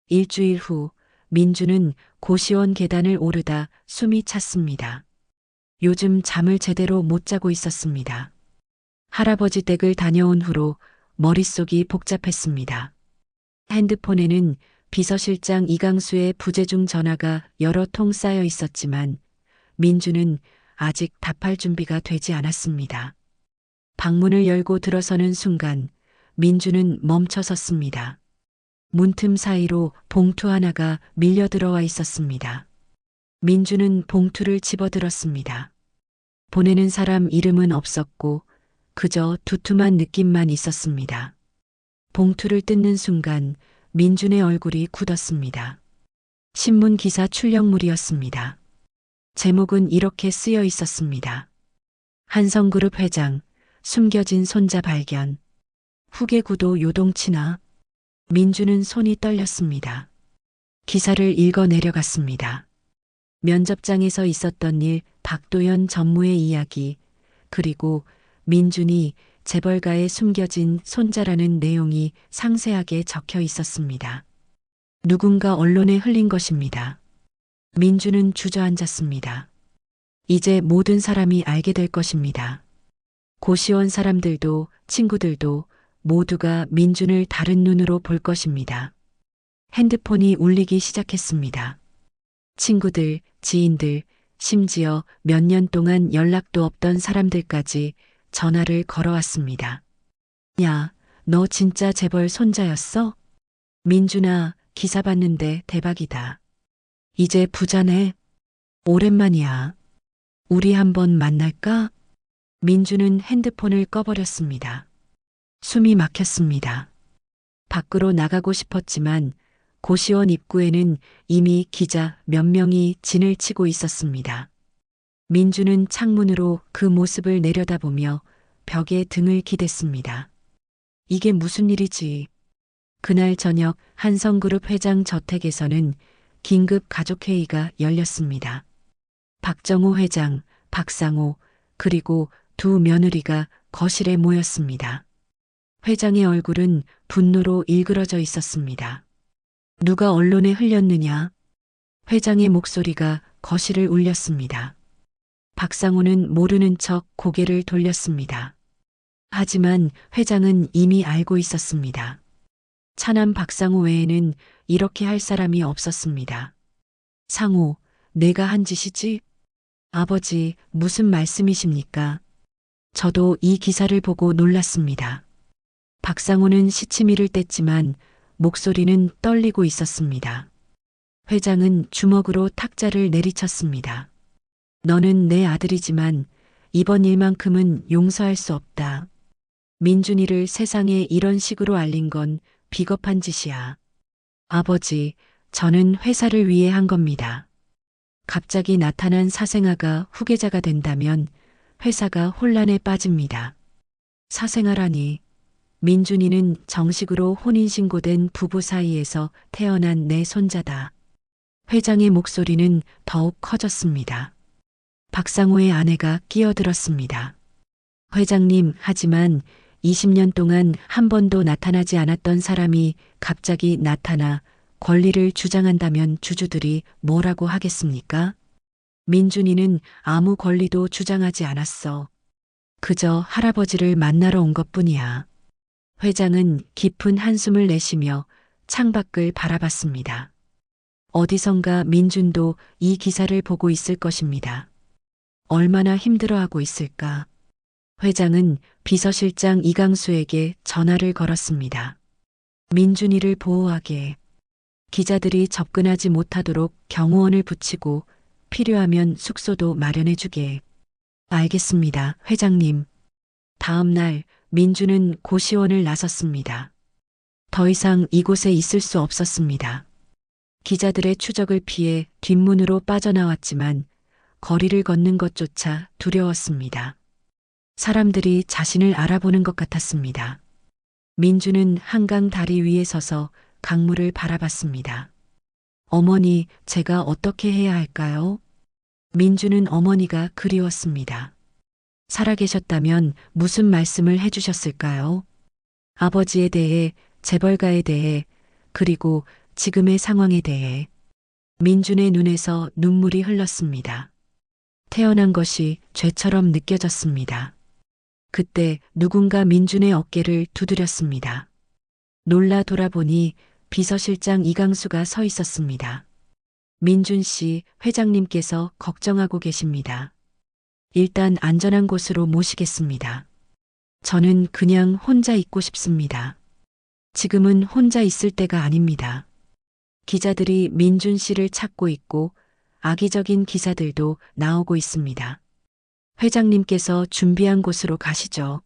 일주일 후 민준은 고시원 계단을 오르다 숨이 찼습니다. 요즘 잠을 제대로 못 자고 있었습니다. 할아버지 댁을 다녀온 후로 머릿속이 복잡했습니다. 핸드폰에는 비서실장 이강수의 부재중 전화가 여러 통 쌓여 있었지만 민준은 아직 답할 준비가 되지 않았습니다. 방문을 열고 들어서는 순간 민준은 멈춰섰습니다. 문틈 사이로 봉투 하나가 밀려 들어와 있었습니다. 민준은 봉투를 집어들었습니다. 보내는 사람 이름은 없었고 그저 두툼한 느낌만 있었습니다. 봉투를 뜯는 순간 민준의 얼굴이 굳었습니다. 신문 기사 출력물이었습니다. 제목은 이렇게 쓰여 있었습니다. 한성그룹 회장, 숨겨진 손자 발견. 후계 구도 요동치나. 민준은 손이 떨렸습니다. 기사를 읽어 내려갔습니다. 면접장에서 있었던 일, 박도연 전무의 이야기, 그리고 민준이 재벌가에 숨겨진 손자라는 내용이 상세하게 적혀 있었습니다. 누군가 언론에 흘린 것입니다. 민준은 주저앉았습니다. 이제 모든 사람이 알게 될 것입니다. 고시원 사람들도 친구들도 모두가 민준을 다른 눈으로 볼 것입니다. 핸드폰이 울리기 시작했습니다. 친구들, 지인들, 심지어 몇 년 동안 연락도 없던 사람들까지 전화를 걸어왔습니다. 야, 너 진짜 재벌 손자였어? 민준아, 기사 봤는데 대박이다. 이제 부자네. 오랜만이야. 우리 한번 만날까? 민준은 핸드폰을 꺼버렸습니다. 숨이 막혔습니다. 밖으로 나가고 싶었지만 고시원 입구에는 이미 기자 몇 명이 진을 치고 있었습니다. 민준은 창문으로 그 모습을 내려다보며 벽에 등을 기댔습니다. 이게 무슨 일이지? 그날 저녁 한성그룹 회장 저택에서는 긴급 가족회의가 열렸습니다. 박정호 회장, 박상호, 그리고 두 며느리가 거실에 모였습니다. 회장의 얼굴은 분노로 일그러져 있었습니다. 누가 언론에 흘렸느냐? 회장의 목소리가 거실을 울렸습니다. 박상호는 모르는 척 고개를 돌렸습니다. 하지만 회장은 이미 알고 있었습니다. 차남 박상호 외에는 이렇게 할 사람이 없었습니다. 상호, 내가 한 짓이지? 아버지, 무슨 말씀이십니까? 저도 이 기사를 보고 놀랐습니다. 박상호는 시치미를 뗐지만 목소리는 떨리고 있었습니다. 회장은 주먹으로 탁자를 내리쳤습니다. 너는 내 아들이지만 이번 일만큼은 용서할 수 없다. 민준이를 세상에 이런 식으로 알린 건 비겁한 짓이야. 아버지, 저는 회사를 위해 한 겁니다. 갑자기 나타난 사생아가 후계자가 된다면 회사가 혼란에 빠집니다. 사생아라니. 민준이는 정식으로 혼인신고된 부부 사이에서 태어난 내 손자다. 회장의 목소리는 더욱 커졌습니다. 박상호의 아내가 끼어들었습니다. 회장님, 하지만 20년 동안 한 번도 나타나지 않았던 사람이 갑자기 나타나 권리를 주장한다면 주주들이 뭐라고 하겠습니까? 민준이는 아무 권리도 주장하지 않았어. 그저 할아버지를 만나러 온 것뿐이야. 회장은 깊은 한숨을 내쉬며 창밖을 바라봤습니다. 어디선가 민준도 이 기사를 보고 있을 것입니다. 얼마나 힘들어하고 있을까? 회장은 비서실장 이강수에게 전화를 걸었습니다. 민준이를 보호하게. 기자들이 접근하지 못하도록 경호원을 붙이고 필요하면 숙소도 마련해주게. 알겠습니다, 회장님. 다음 날 민주는 고시원을 나섰습니다. 더 이상 이곳에 있을 수 없었습니다. 기자들의 추적을 피해 뒷문으로 빠져나왔지만 거리를 걷는 것조차 두려웠습니다. 사람들이 자신을 알아보는 것 같았습니다. 민주는 한강 다리 위에 서서 강물을 바라봤습니다. 어머니, 제가 어떻게 해야 할까요? 민주는 어머니가 그리웠습니다. 살아계셨다면 무슨 말씀을 해주셨을까요? 아버지에 대해, 재벌가에 대해, 그리고 지금의 상황에 대해. 민준의 눈에서 눈물이 흘렀습니다. 태어난 것이 죄처럼 느껴졌습니다. 그때 누군가 민준의 어깨를 두드렸습니다. 놀라 돌아보니 비서실장 이강수가 서 있었습니다. 민준 씨, 회장님께서 걱정하고 계십니다. 일단 안전한 곳으로 모시겠습니다. 저는 그냥 혼자 있고 싶습니다. 지금은 혼자 있을 때가 아닙니다. 기자들이 민준 씨를 찾고 있고 악의적인 기사들도 나오고 있습니다. 회장님께서 준비한 곳으로 가시죠.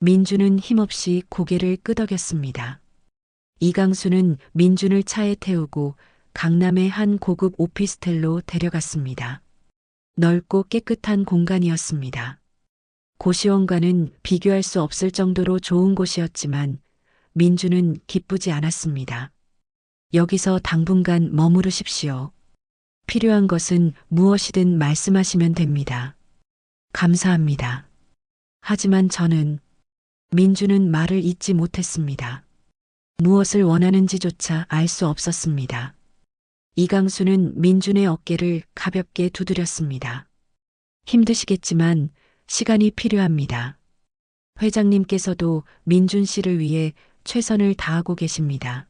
민준은 힘없이 고개를 끄덕였습니다. 이강수는 민준을 차에 태우고 강남의 한 고급 오피스텔로 데려갔습니다. 넓고 깨끗한 공간이었습니다. 고시원과는 비교할 수 없을 정도로 좋은 곳이었지만 민준은 기쁘지 않았습니다. 여기서 당분간 머무르십시오. 필요한 것은 무엇이든 말씀하시면 됩니다. 감사합니다. 하지만 저는 민준은 말을 잇지 못했습니다. 무엇을 원하는지조차 알 수 없었습니다. 이강수는 민준의 어깨를 가볍게 두드렸습니다. 힘드시겠지만 시간이 필요합니다. 회장님께서도 민준 씨를 위해 최선을 다하고 계십니다.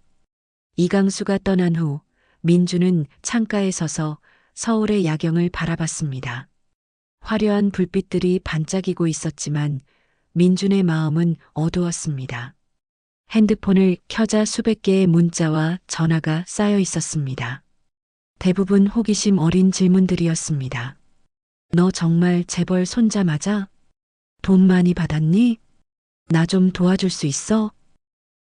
이강수가 떠난 후 민준은 창가에 서서 서울의 야경을 바라봤습니다. 화려한 불빛들이 반짝이고 있었지만 민준의 마음은 어두웠습니다. 핸드폰을 켜자 수백 개의 문자와 전화가 쌓여 있었습니다. 대부분 호기심 어린 질문들이었습니다. 너 정말 재벌 손자 맞아? 돈 많이 받았니? 나 좀 도와줄 수 있어?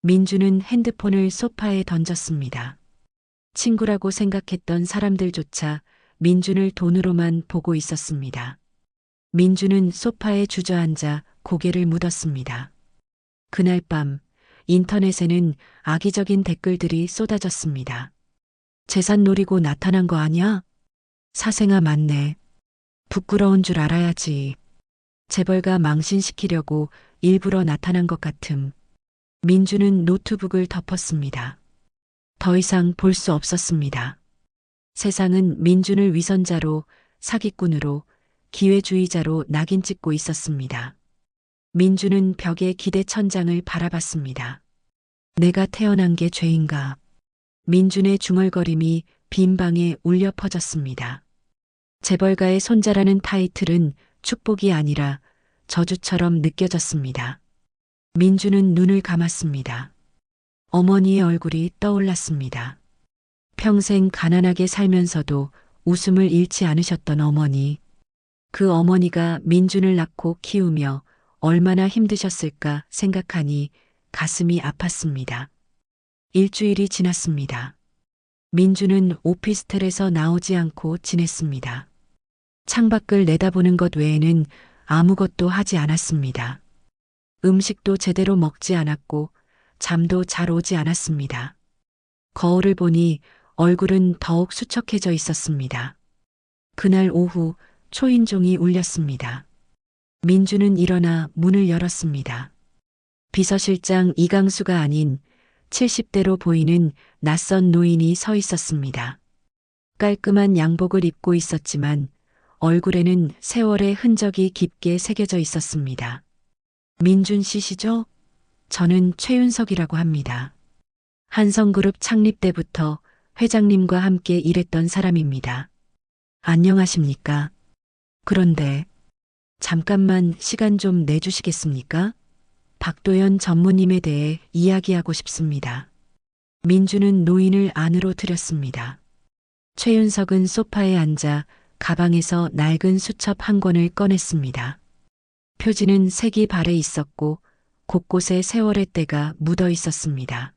민주는 핸드폰을 소파에 던졌습니다. 친구라고 생각했던 사람들조차 민준을 돈으로만 보고 있었습니다. 민주는 소파에 주저앉아 고개를 묻었습니다. 그날 밤 인터넷에는 악의적인 댓글들이 쏟아졌습니다. 재산 노리고 나타난 거 아니야? 사생아 맞네. 부끄러운 줄 알아야지. 재벌가 망신시키려고 일부러 나타난 것 같음. 민주는 노트북을 덮었습니다. 더 이상 볼 수 없었습니다. 세상은 민준을 위선자로, 사기꾼으로, 기회주의자로 낙인 찍고 있었습니다. 민주는 벽에 기대 천장을 바라봤습니다. 내가 태어난 게 죄인가? 민준의 중얼거림이 빈 방에 울려 퍼졌습니다. 재벌가의 손자라는 타이틀은 축복이 아니라 저주처럼 느껴졌습니다. 민주는 눈을 감았습니다. 어머니의 얼굴이 떠올랐습니다. 평생 가난하게 살면서도 웃음을 잃지 않으셨던 어머니. 그 어머니가 민준을 낳고 키우며 얼마나 힘드셨을까 생각하니 가슴이 아팠습니다. 일주일이 지났습니다. 민주는 오피스텔에서 나오지 않고 지냈습니다. 창밖을 내다보는 것 외에는 아무것도 하지 않았습니다. 음식도 제대로 먹지 않았고 잠도 잘 오지 않았습니다. 거울을 보니 얼굴은 더욱 수척해져 있었습니다. 그날 오후 초인종이 울렸습니다. 민주는 일어나 문을 열었습니다. 비서실장 이강수가 아닌 70대로 보이는 낯선 노인이 서 있었습니다. 깔끔한 양복을 입고 있었지만 얼굴에는 세월의 흔적이 깊게 새겨져 있었습니다. 민준 씨시죠? 저는 최윤석이라고 합니다. 한성그룹 창립 때부터 회장님과 함께 일했던 사람입니다. 안녕하십니까? 그런데 잠깐만 시간 좀 내주시겠습니까? 박도연 전무님에 대해 이야기하고 싶습니다. 민주는 노인을 안으로 들였습니다. 최윤석은 소파에 앉아 가방에서 낡은 수첩 한 권을 꺼냈습니다. 표지는 색이 발해 있었고 곳곳에 세월의 때가 묻어 있었습니다.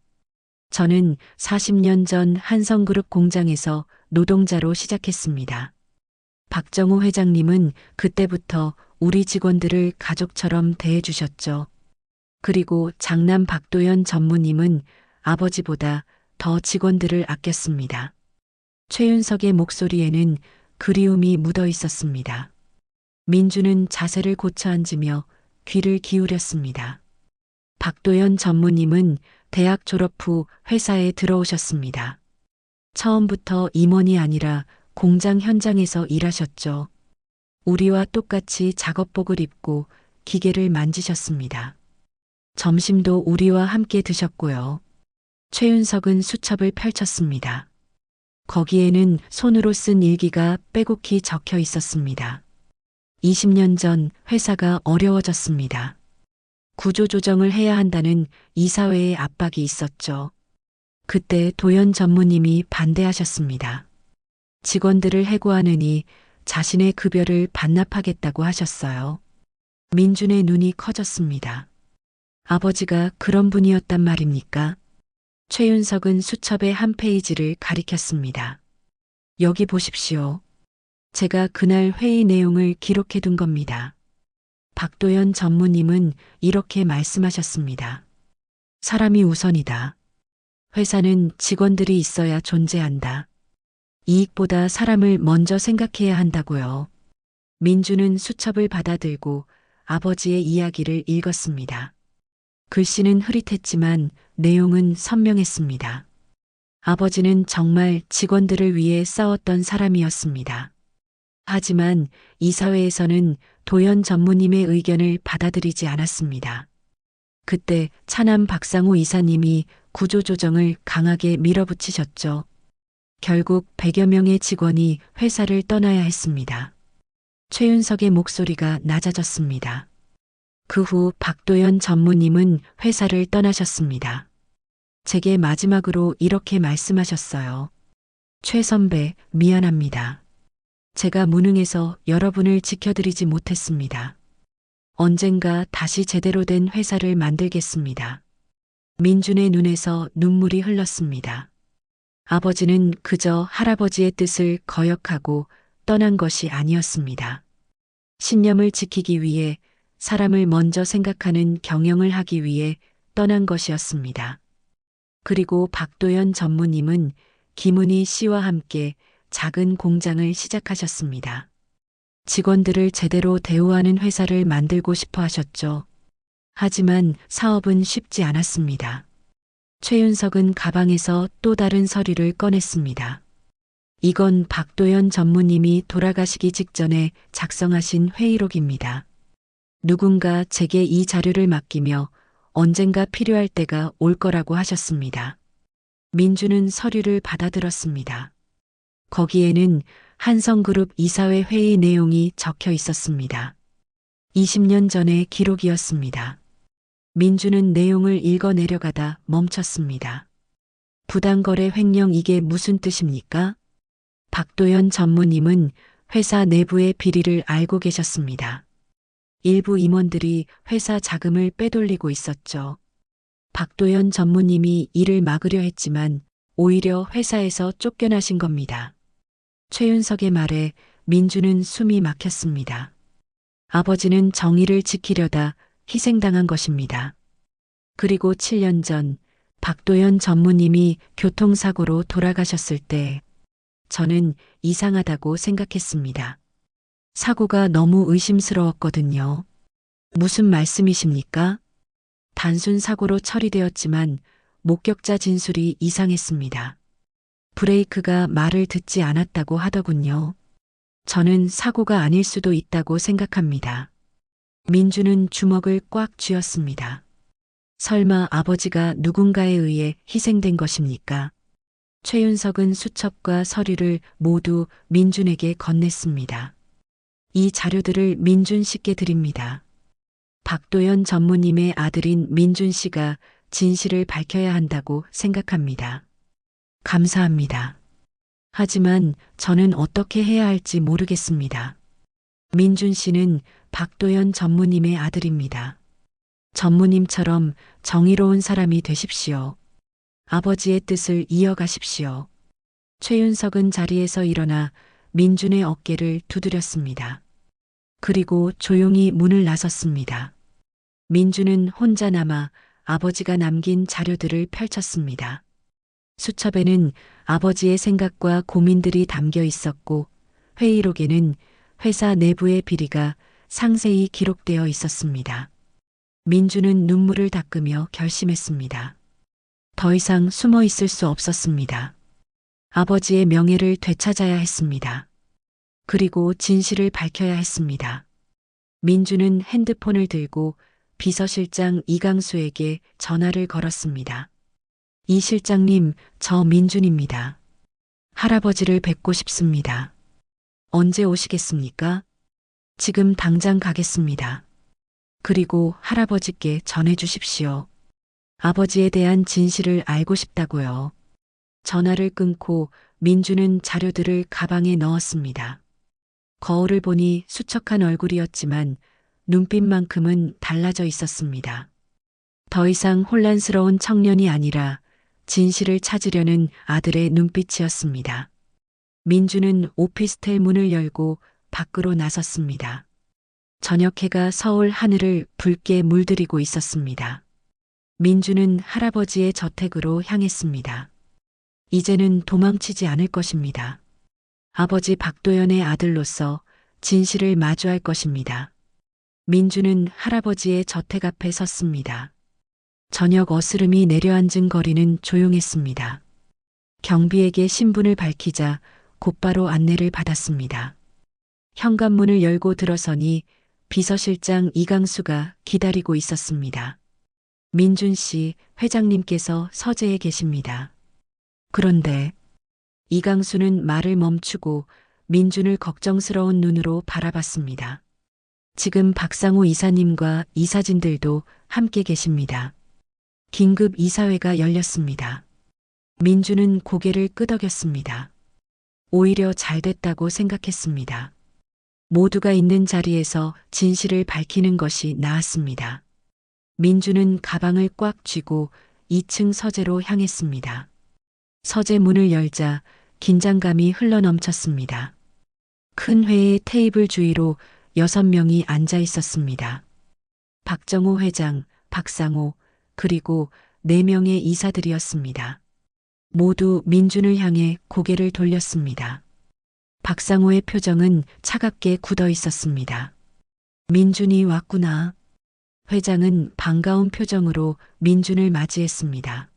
저는 40년 전 한성그룹 공장에서 노동자로 시작했습니다. 박정우 회장님은 그때부터 우리 직원들을 가족처럼 대해주셨죠. 그리고 장남 박도연 전무님은 아버지보다 더 직원들을 아꼈습니다. 최윤석의 목소리에는 그리움이 묻어 있었습니다. 민주는 자세를 고쳐 앉으며 귀를 기울였습니다. 박도연 전무님은 대학 졸업 후 회사에 들어오셨습니다. 처음부터 임원이 아니라 공장 현장에서 일하셨죠. 우리와 똑같이 작업복을 입고 기계를 만지셨습니다. 점심도 우리와 함께 드셨고요. 최윤석은 수첩을 펼쳤습니다. 거기에는 손으로 쓴 일기가 빼곡히 적혀 있었습니다. 20년 전 회사가 어려워졌습니다. 구조조정을 해야 한다는 이사회의 압박이 있었죠. 그때 도연 전무님이 반대하셨습니다. 직원들을 해고하느니 자신의 급여를 반납하겠다고 하셨어요. 민준의 눈이 커졌습니다. 아버지가 그런 분이었단 말입니까? 최윤석은 수첩의 한 페이지를 가리켰습니다. 여기 보십시오. 제가 그날 회의 내용을 기록해 둔 겁니다. 박도연 전무님은 이렇게 말씀하셨습니다. 사람이 우선이다. 회사는 직원들이 있어야 존재한다. 이익보다 사람을 먼저 생각해야 한다고요. 민주는 수첩을 받아들고 아버지의 이야기를 읽었습니다. 글씨는 흐릿했지만 내용은 선명했습니다. 아버지는 정말 직원들을 위해 싸웠던 사람이었습니다. 하지만 이사회에서는 도연 전무님의 의견을 받아들이지 않았습니다. 그때 차남 박상우 이사님이 구조조정을 강하게 밀어붙이셨죠. 결국 100여 명의 직원이 회사를 떠나야 했습니다. 최윤석의 목소리가 낮아졌습니다. 그 후 박도연 전무님은 회사를 떠나셨습니다. 제게 마지막으로 이렇게 말씀하셨어요. 최 선배, 미안합니다. 제가 무능해서 여러분을 지켜드리지 못했습니다. 언젠가 다시 제대로 된 회사를 만들겠습니다. 민준의 눈에서 눈물이 흘렀습니다. 아버지는 그저 할아버지의 뜻을 거역하고 떠난 것이 아니었습니다. 신념을 지키기 위해 사람을 먼저 생각하는 경영을 하기 위해 떠난 것이었습니다. 그리고 박도연 전무님은 김은희 씨와 함께 작은 공장을 시작하셨습니다. 직원들을 제대로 대우하는 회사를 만들고 싶어 하셨죠. 하지만 사업은 쉽지 않았습니다. 최윤석은 가방에서 또 다른 서류를 꺼냈습니다. 이건 박도연 전무님이 돌아가시기 직전에 작성하신 회의록입니다. 누군가 제게 이 자료를 맡기며 언젠가 필요할 때가 올 거라고 하셨습니다. 민주는 서류를 받아들었습니다. 거기에는 한성그룹 이사회 회의 내용이 적혀 있었습니다. 20년 전의 기록이었습니다. 민주는 내용을 읽어 내려가다 멈췄습니다. 부당거래 횡령 이게 무슨 뜻입니까? 박도연 전무님은 회사 내부의 비리를 알고 계셨습니다. 일부 임원들이 회사 자금을 빼돌리고 있었죠. 박도연 전무님이 이를 막으려 했지만 오히려 회사에서 쫓겨나신 겁니다. 최윤석의 말에 민주는 숨이 막혔습니다. 아버지는 정의를 지키려다 희생당한 것입니다. 그리고 7년 전 박도연 전무님이 교통사고로 돌아가셨을 때 저는 이상하다고 생각했습니다. 사고가 너무 의심스러웠거든요. 무슨 말씀이십니까? 단순 사고로 처리되었지만 목격자 진술이 이상했습니다. 브레이크가 말을 듣지 않았다고 하더군요. 저는 사고가 아닐 수도 있다고 생각합니다. 민주는 주먹을 꽉 쥐었습니다. 설마 아버지가 누군가에 의해 희생된 것입니까? 최윤석은 수첩과 서류를 모두 민준에게 건넸습니다. 이 자료들을 민준 씨께 드립니다. 박도연 전무님의 아들인 민준 씨가 진실을 밝혀야 한다고 생각합니다. 감사합니다. 하지만 저는 어떻게 해야 할지 모르겠습니다. 민준 씨는 박도연 전무님의 아들입니다. 전무님처럼 정의로운 사람이 되십시오. 아버지의 뜻을 이어가십시오. 최윤석은 자리에서 일어나 민준의 어깨를 두드렸습니다. 그리고 조용히 문을 나섰습니다. 민준은 혼자 남아 아버지가 남긴 자료들을 펼쳤습니다. 수첩에는 아버지의 생각과 고민들이 담겨 있었고 회의록에는 회사 내부의 비리가 상세히 기록되어 있었습니다. 민주는 눈물을 닦으며 결심했습니다. 더 이상 숨어 있을 수 없었습니다. 아버지의 명예를 되찾아야 했습니다. 그리고 진실을 밝혀야 했습니다. 민주는 핸드폰을 들고 비서실장 이강수에게 전화를 걸었습니다. 이 실장님, 저 민준입니다. 할아버지를 뵙고 싶습니다. 언제 오시겠습니까? 지금 당장 가겠습니다. 그리고 할아버지께 전해 주십시오. 아버지에 대한 진실을 알고 싶다고요. 전화를 끊고 민주는 자료들을 가방에 넣었습니다. 거울을 보니 수척한 얼굴이었지만 눈빛만큼은 달라져 있었습니다. 더 이상 혼란스러운 청년이 아니라 진실을 찾으려는 아들의 눈빛이었습니다. 민주는 오피스텔 문을 열고 밖으로 나섰습니다. 저녁해가 서울 하늘을 붉게 물들이고 있었습니다. 민주는 할아버지의 저택으로 향했습니다. 이제는 도망치지 않을 것입니다. 아버지 박도연의 아들로서 진실을 마주할 것입니다. 민주는 할아버지의 저택 앞에 섰습니다. 저녁 어스름이 내려앉은 거리는 조용했습니다. 경비에게 신분을 밝히자 곧바로 안내를 받았습니다. 현관문을 열고 들어서니 비서실장 이강수가 기다리고 있었습니다. 민준 씨, 회장님께서 서재에 계십니다. 그런데 이강수는 말을 멈추고 민준을 걱정스러운 눈으로 바라봤습니다. 지금 박상호 이사님과 이사진들도 함께 계십니다. 긴급 이사회가 열렸습니다. 민준은 고개를 끄덕였습니다. 오히려 잘 됐다고 생각했습니다. 모두가 있는 자리에서 진실을 밝히는 것이 나았습니다. 민준은 가방을 꽉 쥐고 2층 서재로 향했습니다. 서재 문을 열자 긴장감이 흘러넘쳤습니다. 큰 회의 테이블 주위로 6명이 앉아 있었습니다. 박정호 회장, 박상호, 그리고 4명의 이사들이었습니다. 모두 민준을 향해 고개를 돌렸습니다. 박상호의 표정은 차갑게 굳어 있었습니다. 민준이 왔구나. 회장은 반가운 표정으로 민준을 맞이했습니다.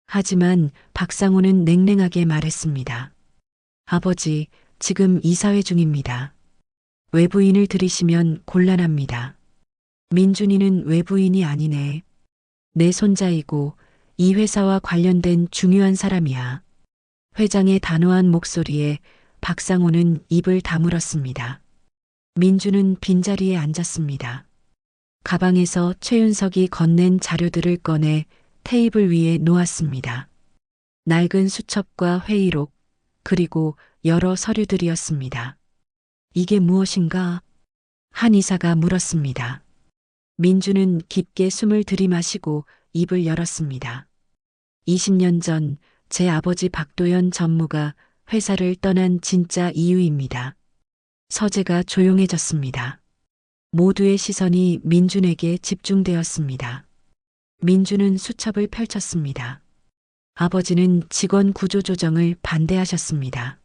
하지만 박상호는 냉랭하게 말했습니다. 아버지, 지금 이사회 중입니다. 외부인을 들이시면 곤란합니다. 민준이는 외부인이 아니네. 내 손자이고 이 회사와 관련된 중요한 사람이야. 회장의 단호한 목소리에 박상호는 입을 다물었습니다. 민주는 빈자리에 앉았습니다. 가방에서 최윤석이 건넨 자료들을 꺼내 테이블 위에 놓았습니다. 낡은 수첩과 회의록, 그리고 여러 서류들이었습니다. 이게 무엇인가? 한 이사가 물었습니다. 민주는 깊게 숨을 들이마시고 입을 열었습니다. 20년 전 제 아버지 박도연 전무가 회사를 떠난 진짜 이유입니다. 서재가 조용해졌습니다. 모두의 시선이 민준에게 집중되었습니다. 민준은 수첩을 펼쳤습니다. 아버지는 직원 구조 조정을 반대하셨습니다.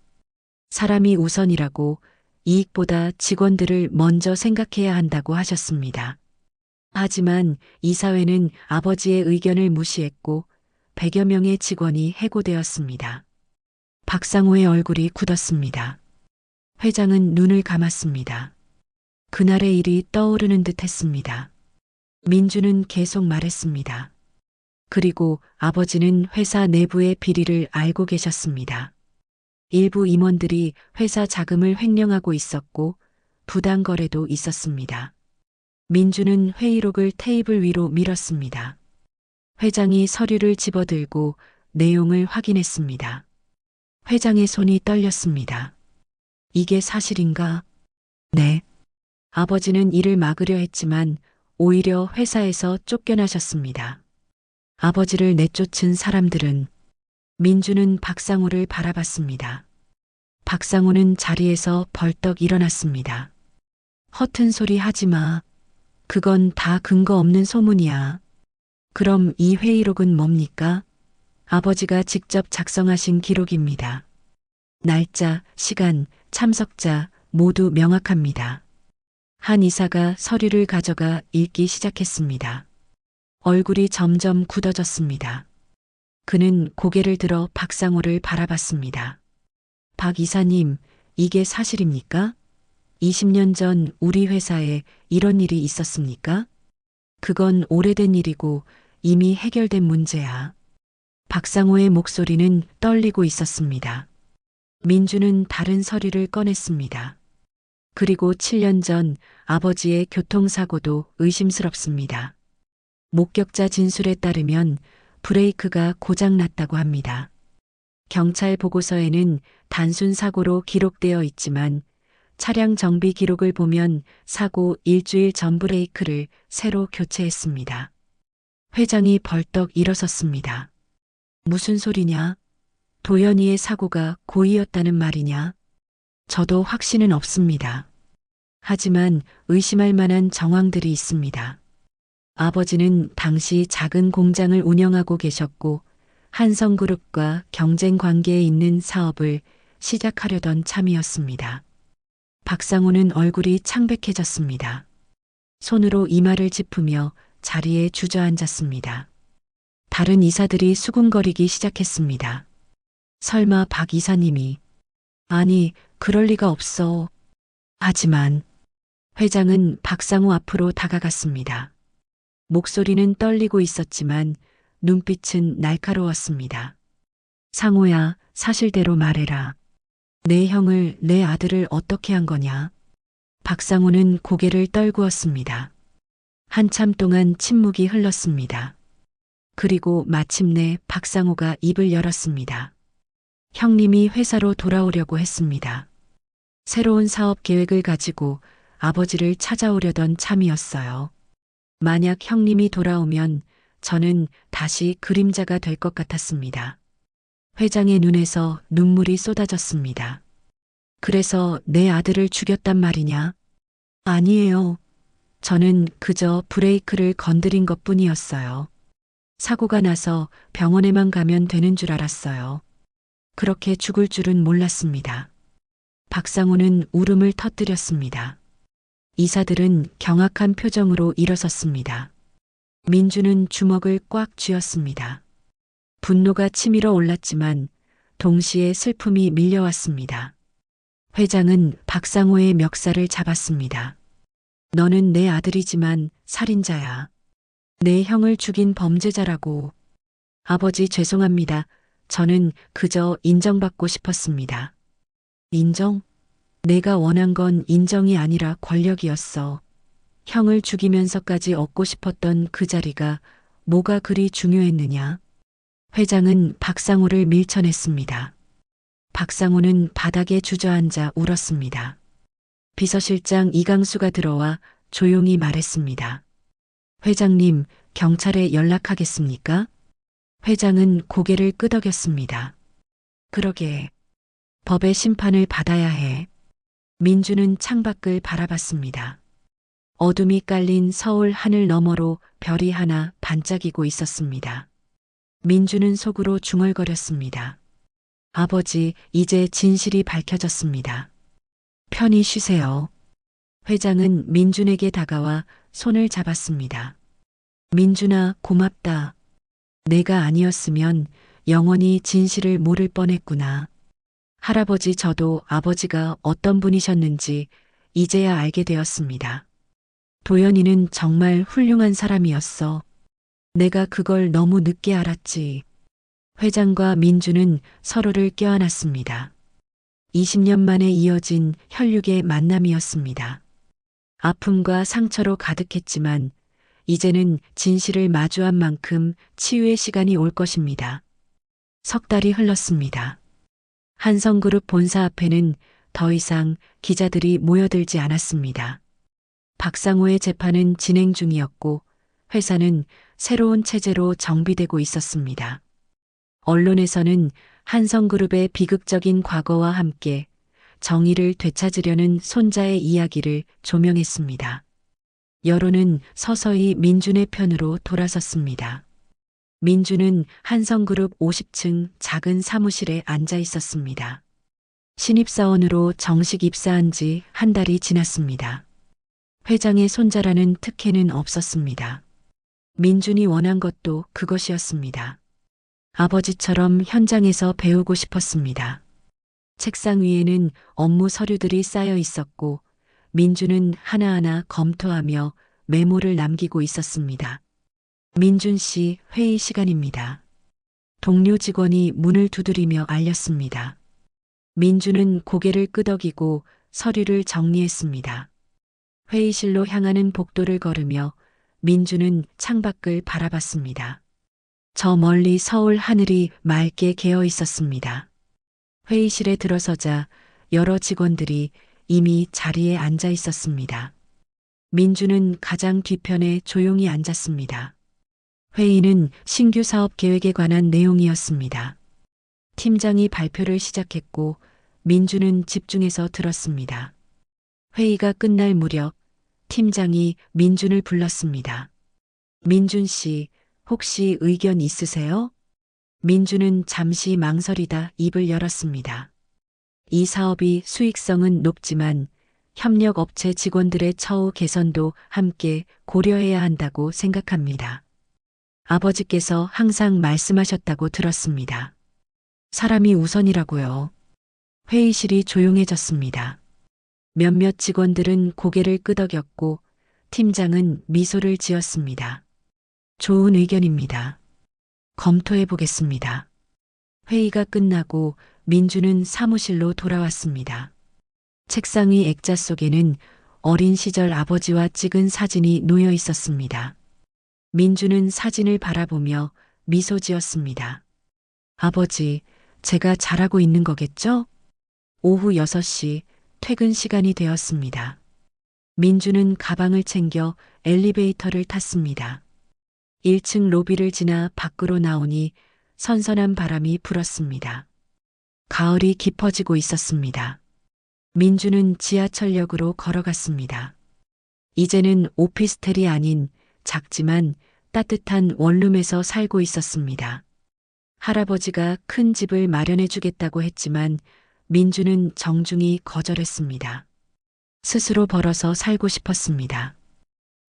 사람이 우선이라고, 이익보다 직원들을 먼저 생각해야 한다고 하셨습니다. 하지만 이사회는 아버지의 의견을 무시했고 100여 명의 직원이 해고되었습니다. 박상호의 얼굴이 굳었습니다. 회장은 눈을 감았습니다. 그날의 일이 떠오르는 듯 했습니다. 민주는 계속 말했습니다. 그리고 아버지는 회사 내부의 비리를 알고 계셨습니다. 일부 임원들이 회사 자금을 횡령하고 있었고 부당 거래도 있었습니다. 민주는 회의록을 테이블 위로 밀었습니다. 회장이 서류를 집어들고 내용을 확인했습니다. 회장의 손이 떨렸습니다. 이게 사실인가? 네. 아버지는 이를 막으려 했지만 오히려 회사에서 쫓겨나셨습니다. 아버지를 내쫓은 사람들은 민주는 박상호를 바라봤습니다. 박상호는 자리에서 벌떡 일어났습니다. 허튼 소리 하지 마. 그건 다 근거 없는 소문이야. 그럼 이 회의록은 뭡니까? 아버지가 직접 작성하신 기록입니다. 날짜, 시간, 참석자 모두 명확합니다. 한 이사가 서류를 가져가 읽기 시작했습니다. 얼굴이 점점 굳어졌습니다. 그는 고개를 들어 박상호를 바라봤습니다. 박 이사님, 이게 사실입니까? 20년 전 우리 회사에 이런 일이 있었습니까? 그건 오래된 일이고 이미 해결된 문제야. 박상호의 목소리는 떨리고 있었습니다. 민주는 다른 서류를 꺼냈습니다. 그리고 7년 전 아버지의 교통사고도 의심스럽습니다. 목격자 진술에 따르면 브레이크가 고장났다고 합니다. 경찰 보고서에는 단순 사고로 기록되어 있지만 차량 정비 기록을 보면 사고 일주일 전 브레이크를 새로 교체했습니다. 회장이 벌떡 일어섰습니다. 무슨 소리냐? 도연이의 사고가 고의였다는 말이냐? 저도 확신은 없습니다. 하지만 의심할 만한 정황들이 있습니다. 아버지는 당시 작은 공장을 운영하고 계셨고 한성그룹과 경쟁 관계에 있는 사업을 시작하려던 참이었습니다. 박상호는 얼굴이 창백해졌습니다. 손으로 이마를 짚으며 자리에 주저앉았습니다. 다른 이사들이 수군거리기 시작했습니다. 설마 박 이사님이, 아니, 그럴 리가 없어. 하지만 회장은 박상호 앞으로 다가갔습니다. 목소리는 떨리고 있었지만 눈빛은 날카로웠습니다. 상호야, 사실대로 말해라. 내 형을, 내 아들을 어떻게 한 거냐? 박상호는 고개를 떨구었습니다. 한참 동안 침묵이 흘렀습니다. 그리고 마침내 박상호가 입을 열었습니다. 형님이 회사로 돌아오려고 했습니다. 새로운 사업 계획을 가지고 아버지를 찾아오려던 참이었어요. 만약 형님이 돌아오면 저는 다시 그림자가 될 것 같았습니다. 회장의 눈에서 눈물이 쏟아졌습니다. 그래서 내 아들을 죽였단 말이냐? 아니에요. 저는 그저 브레이크를 건드린 것뿐이었어요. 사고가 나서 병원에만 가면 되는 줄 알았어요. 그렇게 죽을 줄은 몰랐습니다. 박상호는 울음을 터뜨렸습니다. 이사들은 경악한 표정으로 일어섰습니다. 민주는 주먹을 꽉 쥐었습니다. 분노가 치밀어 올랐지만 동시에 슬픔이 밀려왔습니다. 회장은 박상호의 멱살을 잡았습니다. 너는 내 아들이지만 살인자야. 내 형을 죽인 범죄자라고. 아버지 죄송합니다. 저는 그저 인정받고 싶었습니다. 인정? 내가 원한 건 인정이 아니라 권력이었어. 형을 죽이면서까지 얻고 싶었던 그 자리가 뭐가 그리 중요했느냐? 회장은 박상호를 밀쳐냈습니다. 박상호는 바닥에 주저앉아 울었습니다. 비서실장 이강수가 들어와 조용히 말했습니다. 회장님, 경찰에 연락하겠습니까? 회장은 고개를 끄덕였습니다. 그러게. 법의 심판을 받아야 해. 민주는 창밖을 바라봤습니다. 어둠이 깔린 서울 하늘 너머로 별이 하나 반짝이고 있었습니다. 민주는 속으로 중얼거렸습니다. 아버지, 이제 진실이 밝혀졌습니다. 편히 쉬세요. 회장은 민준에게 다가와 손을 잡았습니다. 민준아, 고맙다. 내가 아니었으면 영원히 진실을 모를 뻔했구나. 할아버지, 저도 아버지가 어떤 분이셨는지 이제야 알게 되었습니다. 도연이는 정말 훌륭한 사람이었어. 내가 그걸 너무 늦게 알았지. 회장과 민주는 서로를 껴안았습니다. 20년 만에 이어진 혈육의 만남이었습니다. 아픔과 상처로 가득했지만 이제는 진실을 마주한 만큼 치유의 시간이 올 것입니다. 석 달이 흘렀습니다. 한성그룹 본사 앞에는 더 이상 기자들이 모여들지 않았습니다. 박상호의 재판은 진행 중이었고 회사는 새로운 체제로 정비되고 있었습니다. 언론에서는 한성그룹의 비극적인 과거와 함께 정의를 되찾으려는 손자의 이야기를 조명했습니다. 여론은 서서히 민준의 편으로 돌아섰습니다. 민준은 한성그룹 50층 작은 사무실에 앉아 있었습니다. 신입사원으로 정식 입사한 지 한 달이 지났습니다. 회장의 손자라는 특혜는 없었습니다. 민준이 원한 것도 그것이었습니다. 아버지처럼 현장에서 배우고 싶었습니다. 책상 위에는 업무 서류들이 쌓여 있었고 민준은 하나하나 검토하며 메모를 남기고 있었습니다. 민준 씨, 회의 시간입니다. 동료 직원이 문을 두드리며 알렸습니다. 민준은 고개를 끄덕이고 서류를 정리했습니다. 회의실로 향하는 복도를 걸으며 민준은 창밖을 바라봤습니다. 저 멀리 서울 하늘이 맑게 개어 있었습니다. 회의실에 들어서자 여러 직원들이 이미 자리에 앉아 있었습니다. 민준은 가장 뒤편에 조용히 앉았습니다. 회의는 신규 사업 계획에 관한 내용이었습니다. 팀장이 발표를 시작했고 민준은 집중해서 들었습니다. 회의가 끝날 무렵 팀장이 민준을 불렀습니다. 민준 씨, 혹시 의견 있으세요? 민준은 잠시 망설이다 입을 열었습니다. 이 사업이 수익성은 높지만 협력업체 직원들의 처우 개선도 함께 고려해야 한다고 생각합니다. 아버지께서 항상 말씀하셨다고 들었습니다. 사람이 우선이라고요. 회의실이 조용해졌습니다. 몇몇 직원들은 고개를 끄덕였고 팀장은 미소를 지었습니다. 좋은 의견입니다. 검토해 보겠습니다. 회의가 끝나고 민주는 사무실로 돌아왔습니다. 책상 위 액자 속에는 어린 시절 아버지와 찍은 사진이 놓여 있었습니다. 민주는 사진을 바라보며 미소 지었습니다. 아버지, 제가 잘하고 있는 거겠죠? 오후 6시 퇴근 시간이 되었습니다. 민주는 가방을 챙겨 엘리베이터를 탔습니다. 1층 로비를 지나 밖으로 나오니 선선한 바람이 불었습니다. 가을이 깊어지고 있었습니다. 민주는 지하철역으로 걸어갔습니다. 이제는 오피스텔이 아닌 작지만 따뜻한 원룸에서 살고 있었습니다. 할아버지가 큰 집을 마련해 주겠다고 했지만 민주는 정중히 거절했습니다. 스스로 벌어서 살고 싶었습니다.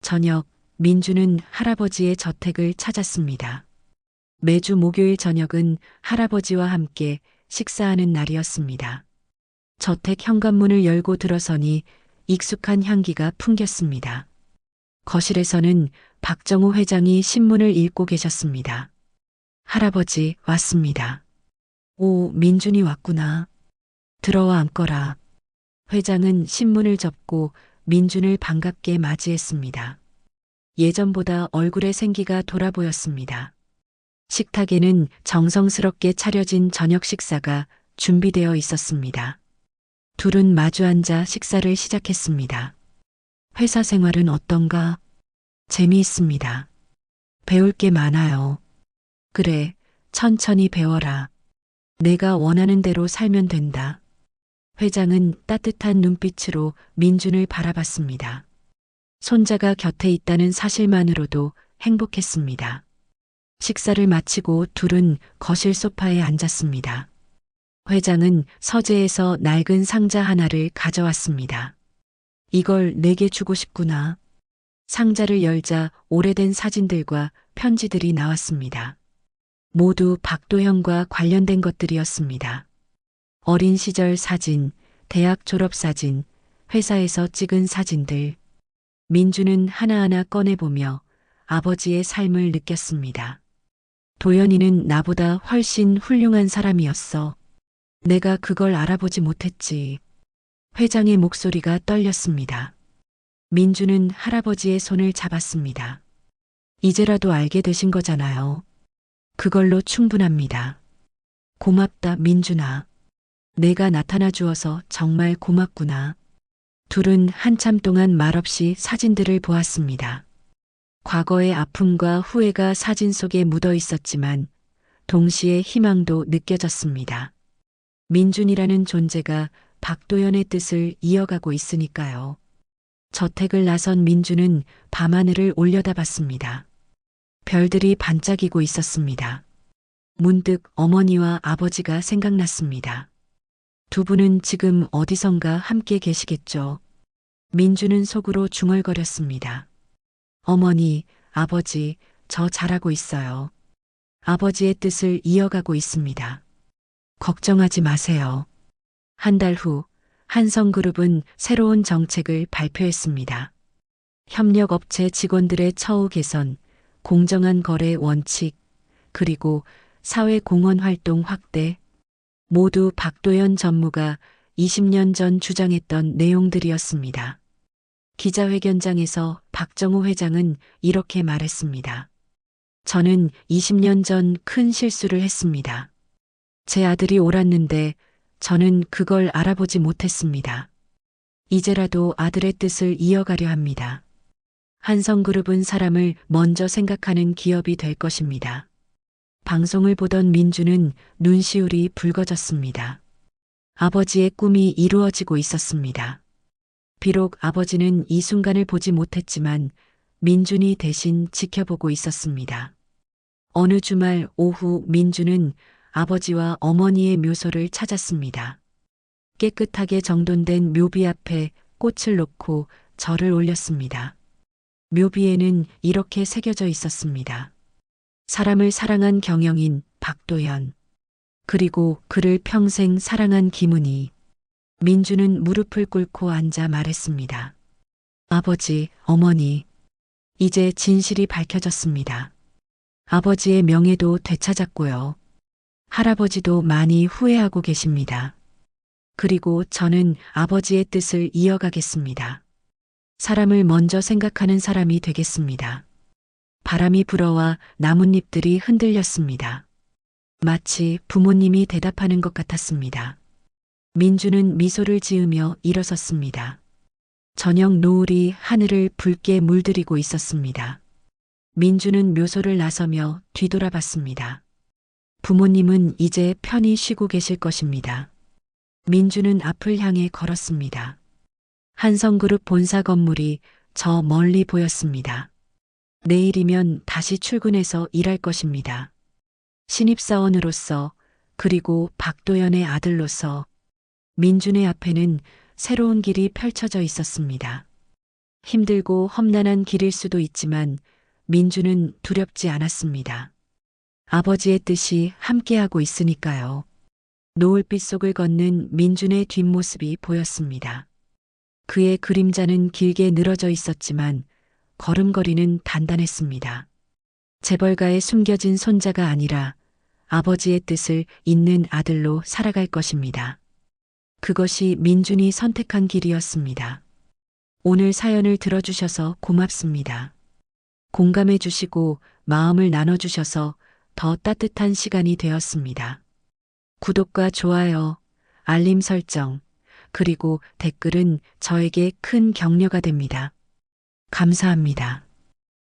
저녁, 민주는 할아버지의 저택을 찾았습니다. 매주 목요일 저녁은 할아버지와 함께 식사하는 날이었습니다. 저택 현관문을 열고 들어서니 익숙한 향기가 풍겼습니다. 거실에서는 박정우 회장이 신문을 읽고 계셨습니다. 할아버지 왔습니다. 오, 민준이 왔구나. 들어와 앉거라. 회장은 신문을 접고 민준을 반갑게 맞이했습니다. 예전보다 얼굴에 생기가 돌아 보였습니다. 식탁에는 정성스럽게 차려진 저녁 식사가 준비되어 있었습니다. 둘은 마주 앉아 식사를 시작했습니다. 회사 생활은 어떤가? 재미있습니다. 배울 게 많아요. 그래, 천천히 배워라. 내가 원하는 대로 살면 된다. 회장은 따뜻한 눈빛으로 민준을 바라봤습니다. 손자가 곁에 있다는 사실만으로도 행복했습니다. 식사를 마치고 둘은 거실 소파에 앉았습니다. 회장은 서재에서 낡은 상자 하나를 가져왔습니다. 이걸 내게 주고 싶구나. 상자를 열자 오래된 사진들과 편지들이 나왔습니다. 모두 박도현과 관련된 것들이었습니다. 어린 시절 사진, 대학 졸업 사진, 회사에서 찍은 사진들. 민주는 하나하나 꺼내보며 아버지의 삶을 느꼈습니다. 도연이는 나보다 훨씬 훌륭한 사람이었어. 내가 그걸 알아보지 못했지. 회장의 목소리가 떨렸습니다. 민주는 할아버지의 손을 잡았습니다. 이제라도 알게 되신 거잖아요. 그걸로 충분합니다. 고맙다, 민준아. 내가 나타나 주어서 정말 고맙구나. 둘은 한참 동안 말없이 사진들을 보았습니다. 과거의 아픔과 후회가 사진 속에 묻어 있었지만 동시에 희망도 느껴졌습니다. 민준이라는 존재가 박도연의 뜻을 이어가고 있으니까요. 저택을 나선 민준은 밤하늘을 올려다봤습니다. 별들이 반짝이고 있었습니다. 문득 어머니와 아버지가 생각났습니다. 두 분은 지금 어디선가 함께 계시겠죠. 민준은 속으로 중얼거렸습니다. 어머니, 아버지, 저 잘하고 있어요. 아버지의 뜻을 이어가고 있습니다. 걱정하지 마세요. 한 달 후, 한성그룹은 새로운 정책을 발표했습니다. 협력업체 직원들의 처우 개선, 공정한 거래 원칙, 그리고 사회공헌 활동 확대, 모두 박도연 전무가 20년 전 주장했던 내용들이었습니다. 기자회견장에서 박정우 회장은 이렇게 말했습니다. 저는 20년 전 큰 실수를 했습니다. 제 아들이 옳았는데 저는 그걸 알아보지 못했습니다. 이제라도 아들의 뜻을 이어가려 합니다. 한성그룹은 사람을 먼저 생각하는 기업이 될 것입니다. 방송을 보던 민주는 눈시울이 붉어졌습니다. 아버지의 꿈이 이루어지고 있었습니다. 비록 아버지는 이 순간을 보지 못했지만 민준이 대신 지켜보고 있었습니다. 어느 주말 오후 민주는 아버지와 어머니의 묘소를 찾았습니다. 깨끗하게 정돈된 묘비 앞에 꽃을 놓고 절을 올렸습니다. 묘비에는 이렇게 새겨져 있었습니다. 사람을 사랑한 경영인 박도연, 그리고 그를 평생 사랑한 김은희. 민주는 무릎을 꿇고 앉아 말했습니다. 아버지, 어머니, 이제 진실이 밝혀졌습니다. 아버지의 명예도 되찾았고요. 할아버지도 많이 후회하고 계십니다. 그리고 저는 아버지의 뜻을 이어가겠습니다. 사람을 먼저 생각하는 사람이 되겠습니다. 바람이 불어와 나뭇잎들이 흔들렸습니다. 마치 부모님이 대답하는 것 같았습니다. 민주는 미소를 지으며 일어섰습니다. 저녁 노을이 하늘을 붉게 물들이고 있었습니다. 민주는 묘소를 나서며 뒤돌아봤습니다. 부모님은 이제 편히 쉬고 계실 것입니다. 민주는 앞을 향해 걸었습니다. 한성그룹 본사 건물이 저 멀리 보였습니다. 내일이면 다시 출근해서 일할 것입니다. 신입사원으로서, 그리고 박도연의 아들로서 민준의 앞에는 새로운 길이 펼쳐져 있었습니다. 힘들고 험난한 길일 수도 있지만 민준은 두렵지 않았습니다. 아버지의 뜻이 함께하고 있으니까요. 노을빛 속을 걷는 민준의 뒷모습이 보였습니다. 그의 그림자는 길게 늘어져 있었지만 걸음걸이는 단단했습니다. 재벌가에 숨겨진 손자가 아니라 아버지의 뜻을 잇는 아들로 살아갈 것입니다. 그것이 민준이 선택한 길이었습니다. 오늘 사연을 들어주셔서 고맙습니다. 공감해 주시고 마음을 나눠주셔서 더 따뜻한 시간이 되었습니다. 구독과 좋아요, 알림 설정, 그리고 댓글은 저에게 큰 격려가 됩니다. 감사합니다.